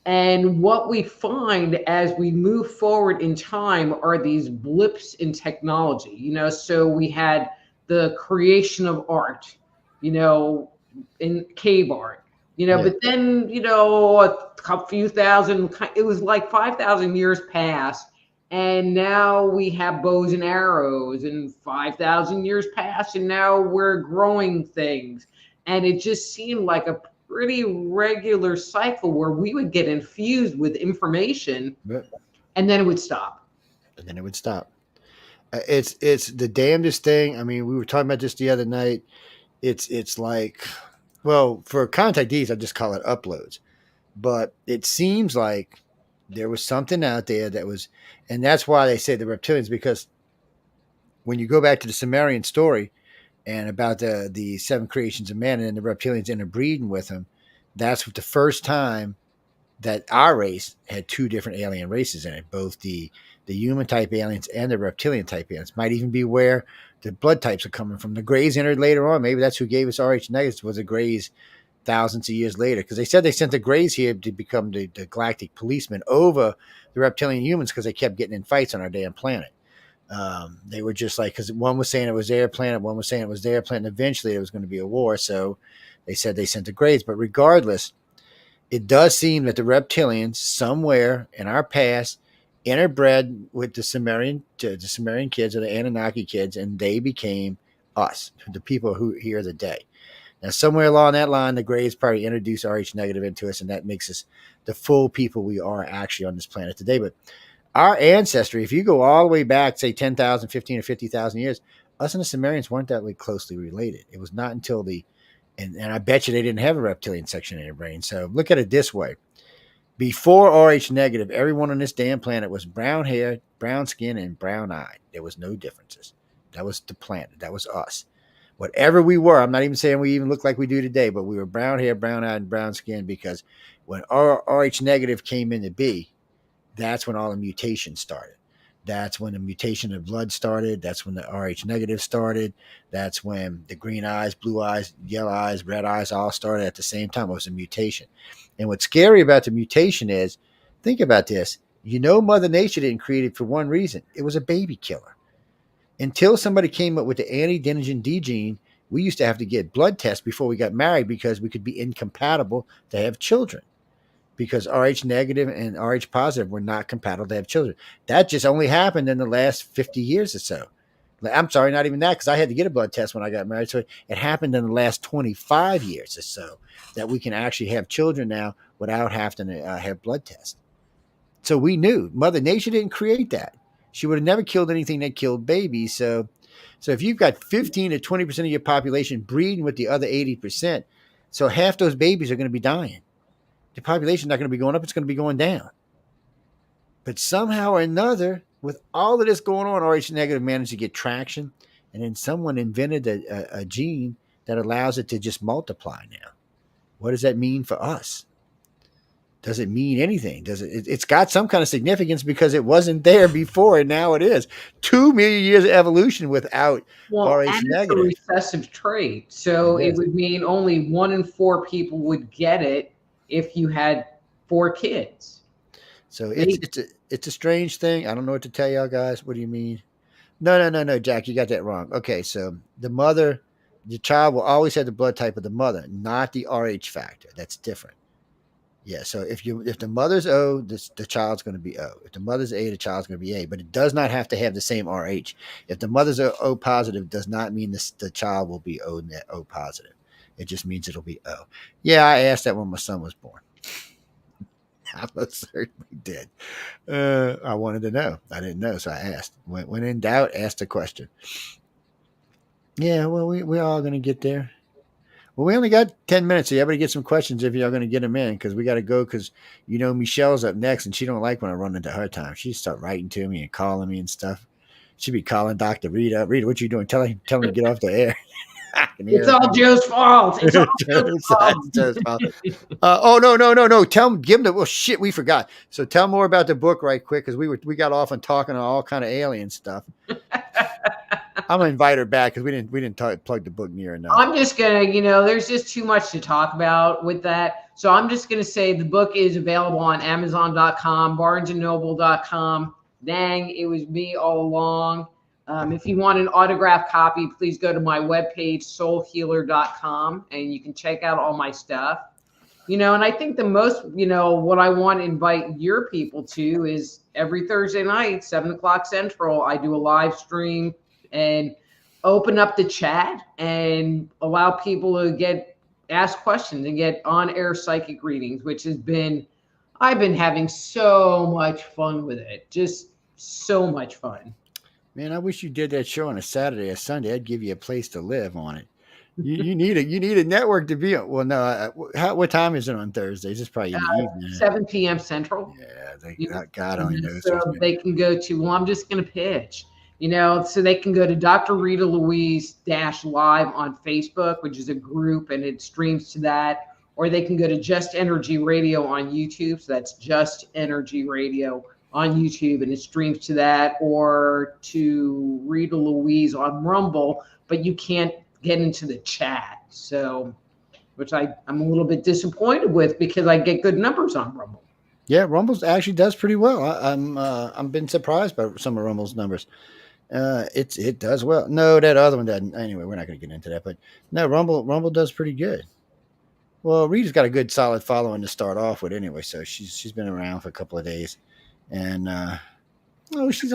And what we find as we move forward in time are these blips in technology, so we had the creation of art, in cave art, but then, a few thousand, it was like 5,000 years passed. And now we have bows and arrows, and 5,000 years passed, and now we're growing things. And it just seemed like a pretty regular cycle where we would get infused with information, and then it would stop. It's the damnedest thing. I mean, we were talking about this the other night. It's like, well, for contactees, I just call it uploads. But it seems like there was something out there that was, and that's why they say the reptilians, because when you go back to the Sumerian story and about the seven creations of man and the reptilians interbreeding with them, that's the first time that our race had two different alien races in it, both the human type aliens and the reptilian type aliens. Might even be where the blood types are coming from. The Greys entered later on. Maybe that's who gave us RH negatives, was the Greys thousands of years later, because they said they sent the Greys here to become the galactic policemen over the reptilian humans because they kept getting in fights on our damn planet. They were just like, because one was saying it was their planet, one was saying it was their planet. Eventually, there was going to be a war, so they said they sent the Greys. But regardless, it does seem that the reptilians somewhere in our past interbred with the Sumerian kids or the Anunnaki kids, and they became us, the people who here today. Now, somewhere along that line, the Greys probably introduced RH negative into us, and that makes us the full people we are actually on this planet today. But our ancestry, if you go all the way back, say 10,000, 15, or 50,000 years, us and the Sumerians weren't that closely related. It was not until and I bet you they didn't have a reptilian section in their brain. So look at it this way. Before RH negative, everyone on this damn planet was brown hair, brown skin, and brown eyed. There was no differences. That was the planet. That was us. Whatever we were, I'm not even saying we even look like we do today, but we were brown hair, brown eyed, and brown skin, because when RH negative came into be, that's when all the mutations started. That's when the mutation of blood started. That's when the RH negative started. That's when the green eyes, blue eyes, yellow eyes, red eyes all started at the same time. It was a mutation. And what's scary about the mutation is, think about this. Mother Nature didn't create it for one reason. It was a baby killer. Until somebody came up with the anti-denigen D gene, we used to have to get blood tests before we got married because we could be incompatible to have children. Because RH negative and RH positive were not compatible to have children. That just only happened in the last 50 years or so. I'm sorry, not even that, because I had to get a blood test when I got married. So it happened in the last 25 years or so that we can actually have children now without having to have blood tests. So we knew Mother Nature didn't create that. She would have never killed anything that killed babies. So if you've got 15 to 20% of your population breeding with the other 80%, so half those babies are going to be dying. The population is not going to be going up, it's going to be going down. But somehow or another, with all of this going on, RH negative managed to get traction, and then someone invented a gene that allows it to just multiply now. What does that mean for us? Does it mean anything? It's got some kind of significance because it wasn't there before, and now it is. 2 million years of evolution without RH negative. It's a recessive trait, so it would mean only 1 in 4 people would get it if you had 4 kids. So it's a strange thing. I don't know what to tell y'all guys. What do you mean? No, Jack, you got that wrong. Okay, so the child will always have the blood type of the mother, not the RH factor. That's different. Yeah, so if the mother's O, the child's going to be O. If the mother's A, the child's going to be A. But it does not have to have the same RH. If the mother's O positive, does not mean the child will be O positive. It just means it'll be O. Yeah, I asked that when my son was born. I most certainly did. I wanted to know. I didn't know, so I asked. When in doubt, ask the question. Yeah, well, we're all going to get there. Well, we only got 10 minutes, so you better get some questions if you're going to get them in, because we got to go, because, Michelle's up next, and she don't like when I run into her time. She start writing to me and calling me and stuff. She'd be calling Dr. Rita. Rita, what you doing? Tell him to get off the air. It's all Joe's fault. It's all Joe's fault. It's Joe's fault. Oh, no. Give him the, well, shit, we forgot. So tell more about the book right quick, because we got off on talking on all kind of alien stuff. I'm gonna invite her back because we didn't plug the book near enough. I'm just gonna, there's just too much to talk about with that. So I'm just gonna say the book is available on Amazon.com, BarnesandNoble.com. Dang, it was me all along. If you want an autographed copy, please go to my webpage, soulhealer.com, and you can check out all my stuff. And I think the most, what I want to invite your people to is every Thursday night, 7:00 Central, I do a live stream and open up the chat and allow people to ask questions and get on-air psychic readings, which I've been having so much fun with it. Just so much fun. Man, I wish you did that show on a Saturday or Sunday. I'd give you a place to live on it. You need a network to be on. Well, no, what time is it on Thursdays? It's probably in the evening. 7 p.m. Central. Yeah, God only knows. So they can go to, I'm just going to pitch, so they can go to Dr. Rita Louise -live on Facebook, which is a group, and it streams to that. Or they can go to Just Energy Radio on YouTube. So that's Just Energy Radio on YouTube, and it streams to that, or to Rita Louise on Rumble, but you can't get into the chat. So, which I'm a little bit disappointed with, because I get good numbers on Rumble. Yeah, Rumble's actually does pretty well. I'm been surprised by some of Rumble's numbers. It does well. No, that other one doesn't. Anyway, we're not going to get into that, but no, Rumble does pretty good. Well, Rita's got a good solid following to start off with anyway, so she's been around for a couple of days. And she's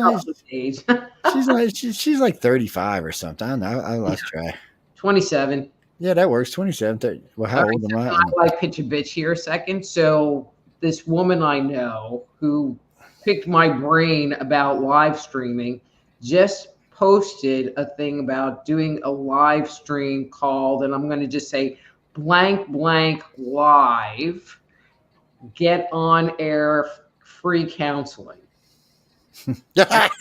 like 35 or something. I don't know. I lost track. 27. Yeah, that works. 27, 30. Well, how old am I? I like pitch a bitch here a second. So this woman I know who picked my brain about live streaming just posted a thing about doing a live stream called, and I'm going to just say blank live, get on air free counseling. Like,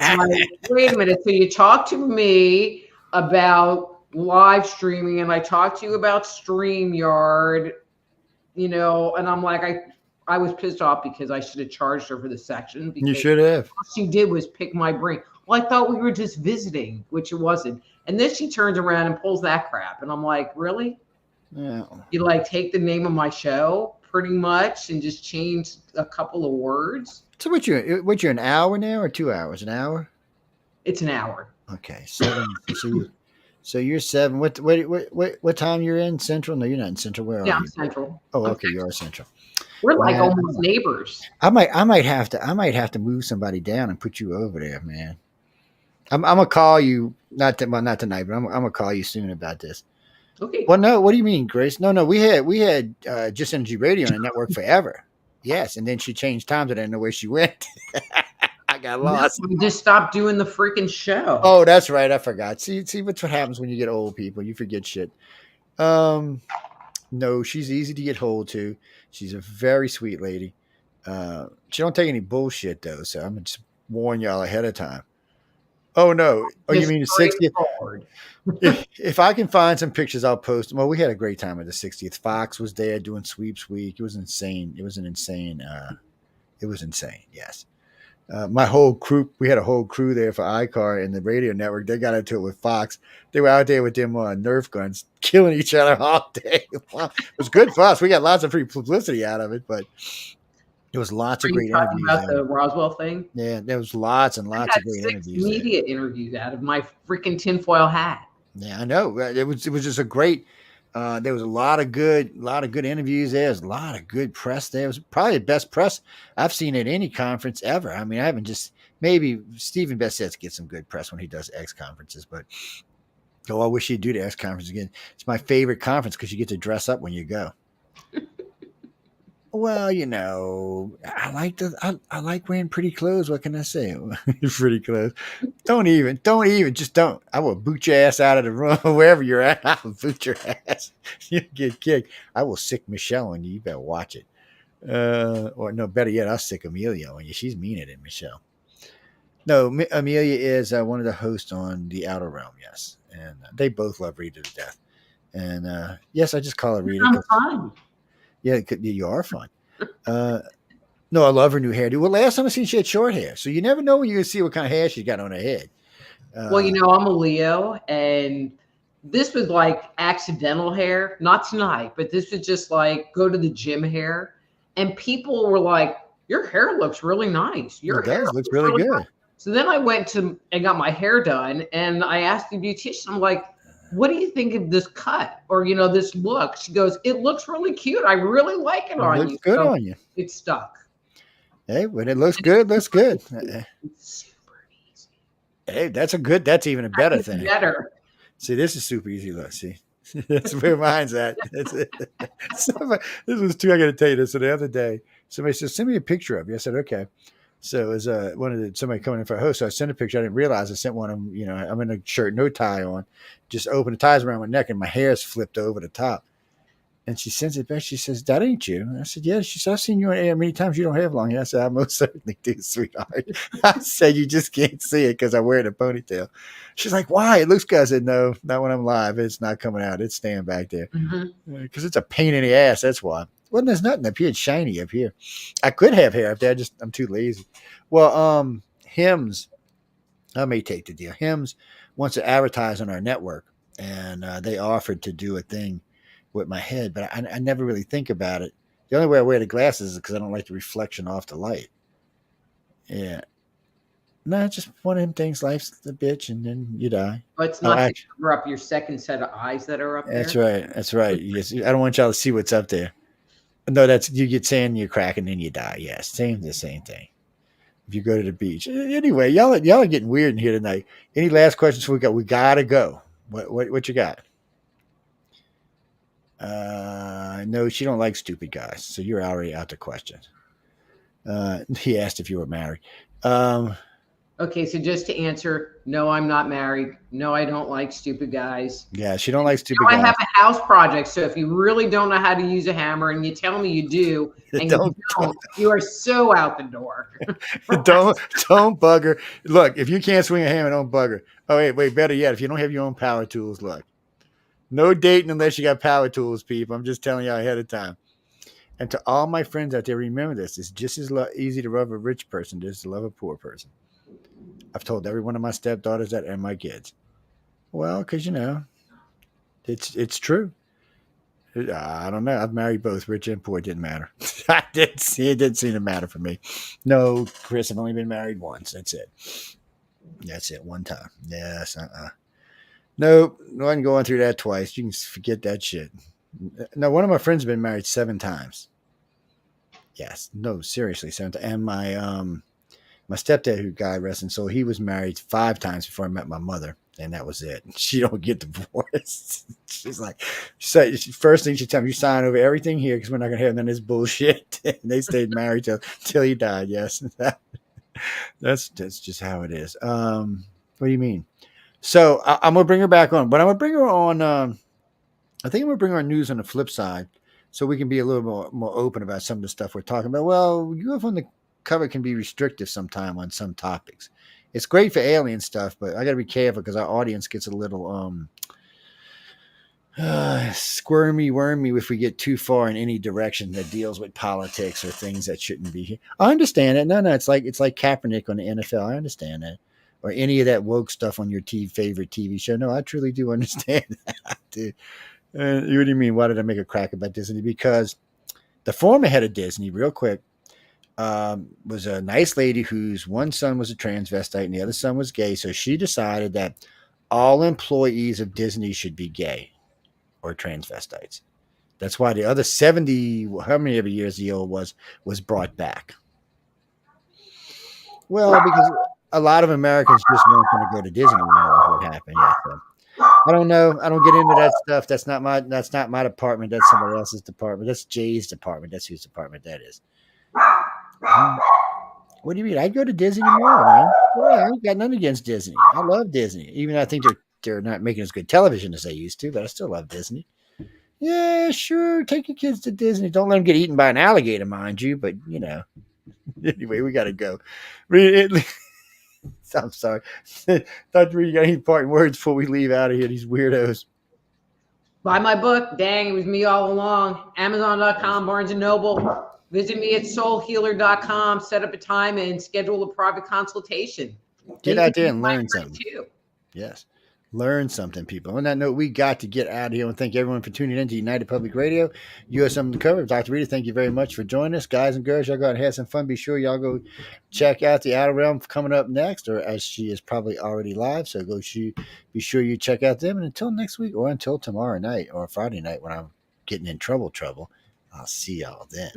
wait a minute. So you talk to me about live streaming, and I talk to you about StreamYard, and I'm like, I was pissed off because I should have charged her for the section. You should have. All she did was pick my brain. Well, I thought we were just visiting, which it wasn't. And then she turns around and pulls that crap. And I'm like, really? Yeah. You take the name of my show pretty much and just change a couple of words. So what you're an hour now or 2 hours? An hour? It's an hour. Okay. 7. So you're 7. What time you're in? Central? No, you're not in Central. Where are you? I'm Central. Oh, okay. You are Central. We're like almost neighbors. I might have to move somebody down and put you over there, man. I'm gonna call you not tonight, but I'm gonna call you soon about this. Okay. Well, no. What do you mean, Grace? No. We had Just Energy Radio on the network forever. Yes, and then she changed times. I didn't know where she went. I got lost. We just stopped doing the freaking show. Oh, that's right. I forgot. See, what's what happens when you get old, people. You forget shit. No, she's easy to get hold to. She's a very sweet lady. She don't take any bullshit though, so I'm gonna just warn y'all ahead of time. Oh no! Oh, you mean the 60th? If I can find some pictures, I'll post them. Well, we had a great time at the 60th. Fox was there doing sweeps week. It was insane. It was insane. Yes. My whole crew, we had a whole crew there for iKon and the radio network. They got into it with Fox. They were out there with them Nerf guns, killing each other all day. Well, it was good for us. We got lots of free publicity out of it, but there was lots of great interviews. About the Roswell thing? Yeah, there was lots and lots of great interviews. Media interviews out of my freaking tinfoil hat. Yeah, I know. It was just a great. There was a lot of good interviews there. There's a lot of good press there. It was probably the best press I've seen at any conference ever. I mean, I haven't maybe Stephen Bestselling gets some good press when he does X conferences, but I wish he'd do the X conference again. It's my favorite conference because you get to dress up when you go. Well, I like wearing pretty clothes. What can I say? Pretty clothes. Don't even, just don't. I will boot your ass out of the room wherever you're at. I will boot your ass. You get kicked. I will sick Michelle on you. You better watch it. Or no, better yet, I'll sick Amelia on you. She's meaner than Michelle. No, Amelia is one of the hosts on the Outer Realm. Yes, and they both love Rita to death. And yes, I just call her Rita. I'm fun. Yeah, you are fun. No, I love her new hairdo. Well, last time I seen she had short hair, so you never know when you're gonna see what kind of hair she's got on her head. Well, I'm a Leo, and this was like accidental hair, not tonight, but this was just like go to the gym hair, and people were like, "Your hair looks really nice. Your hair looks really good." nice." So then I went and got my hair done, and I asked the beautician, I'm like, "What do you think of this cut or this look?" She goes, "It looks really cute. I really like it on you." Looks good on you. It stuck. Hey, when it looks good, looks good. It's super easy. Hey, that's even a better thing. Better. See, this is super easy. Look, see, that's where mine's at. This was too. I got to tell you this. So the other day, somebody said, "Send me a picture of you." I said, "Okay." So it was somebody coming in for a host. So I sent a picture. I didn't realize I sent one of them. I'm in a shirt, no tie on, just open the ties around my neck, and my hair is flipped over the top. And she sends it back. She says, "That ain't you." And I said, "Yeah." She said, "I've seen you on air many times. You don't have long hair." I said, "I most certainly do, sweetheart." I said, "You just can't see it because I wear a ponytail." She's like, "Why? It looks good." I said, "No, not when I'm live. It's not coming out. It's staying back there because it's a pain in the ass. That's why." Well, there's nothing up here. It's shiny up here. I could have hair up there. I'm too lazy. Well, Hims, I may take the deal. Hims wants to advertise on our network, and they offered to do a thing with my head, but I never really think about it. The only way I wear the glasses is because I don't like the reflection off the light. Yeah. No, just one of them things. Life's the bitch, and then you die. But it's not to cover up your second set of eyes that are up there. That's right. That's right. Yes, I don't want y'all to see what's up there. No, that's you get sand in your crack and then you die. Yes, the same thing. If you go to the beach. Anyway, y'all are getting weird in here tonight. Any last questions we got? We gotta go. What you got? No, she don't like stupid guys. So you're already out the question. He asked if you were married. Okay, so just to answer, no, I'm not married. No, I don't like stupid guys. Yeah, she don't like stupid guys. I have a house project, so if you really don't know how to use a hammer and you tell me you do, and you don't, you are so out the door. don't bug her. Look, if you can't swing a hammer, don't bug her. Oh, wait, better yet, if you don't have your own power tools, look. No dating unless you got power tools, people. I'm just telling you ahead of time. And to all my friends out there, remember this. It's just as easy to love a rich person as to love a poor person. I've told every one of my stepdaughters that and my kids. Well, because, it's true. I don't know. I've married both rich and poor. It didn't matter. It didn't seem to matter for me. No, Chris, I've only been married once. That's it. One time. Yes. Nope. I wasn't going through that twice. You can forget that shit. No, one of my friends has been married 7 times. Yes. No, seriously, 7 times. And my stepdad, who God rest his soul, he was married 5 times before I met my mother, and that was it. She don't get divorced. She's like, first thing she told me, you sign over everything here because we're not gonna have none of this bullshit. And they stayed married till he died. Yes, that's just how it is. What do you mean? So I'm gonna bring her back on, but I'm gonna bring her on. I think I'm gonna bring her on news on the flip side, so we can be a little more open about some of the stuff we're talking about. Well, UFO on the cover can be restrictive sometime on some topics. It's great for alien stuff, but I got to be careful because our audience gets a little squirmy, wormy if we get too far in any direction that deals with politics or things that shouldn't be here. I understand it. No, it's like Kaepernick on the NFL. I understand that. Or any of that woke stuff on your favorite TV show. No, I truly do understand that. Dude. What do you mean? Why did I make a crack about Disney? Because the former head of Disney, real quick, was a nice lady whose one son was a transvestite and the other son was gay. So she decided that all employees of Disney should be gay or transvestites. That's why the other 70, how many ever years the old was brought back. Well, because a lot of Americans just weren't going to go to Disney when what happened. Yeah, so. I don't know. I don't get into that stuff. That's not my department. That's somebody else's department. That's Jay's department. That's whose department that is. What do you mean? I'd go to Disney tomorrow, man. Yeah, I ain't got nothing against Disney. I love Disney. Even though I think they're not making as good television as they used to, but I still love Disney. Yeah, sure. Take your kids to Disney. Don't let them get eaten by an alligator, mind you. But anyway, we gotta go. I'm sorry. Dr. Reed, you got any parting words before we leave out of here? These weirdos. Buy my book. Dang, it was me all along. Amazon.com, Barnes & Noble. Visit me at soulhealer.com. Set up a time and schedule a private consultation. Get out there and learn something. Yes. Learn something, people. On that note, we got to get out of here. And thank everyone for tuning in to United Public Radio. US Undercover. Dr. Rita, thank you very much for joining us. Guys and girls, y'all go out and have some fun. Be sure y'all go check out the Outer Realm coming up next, or as she is probably already live. So be sure you check out them. And until next week, or until tomorrow night, or Friday night when I'm getting in trouble, I'll see y'all then.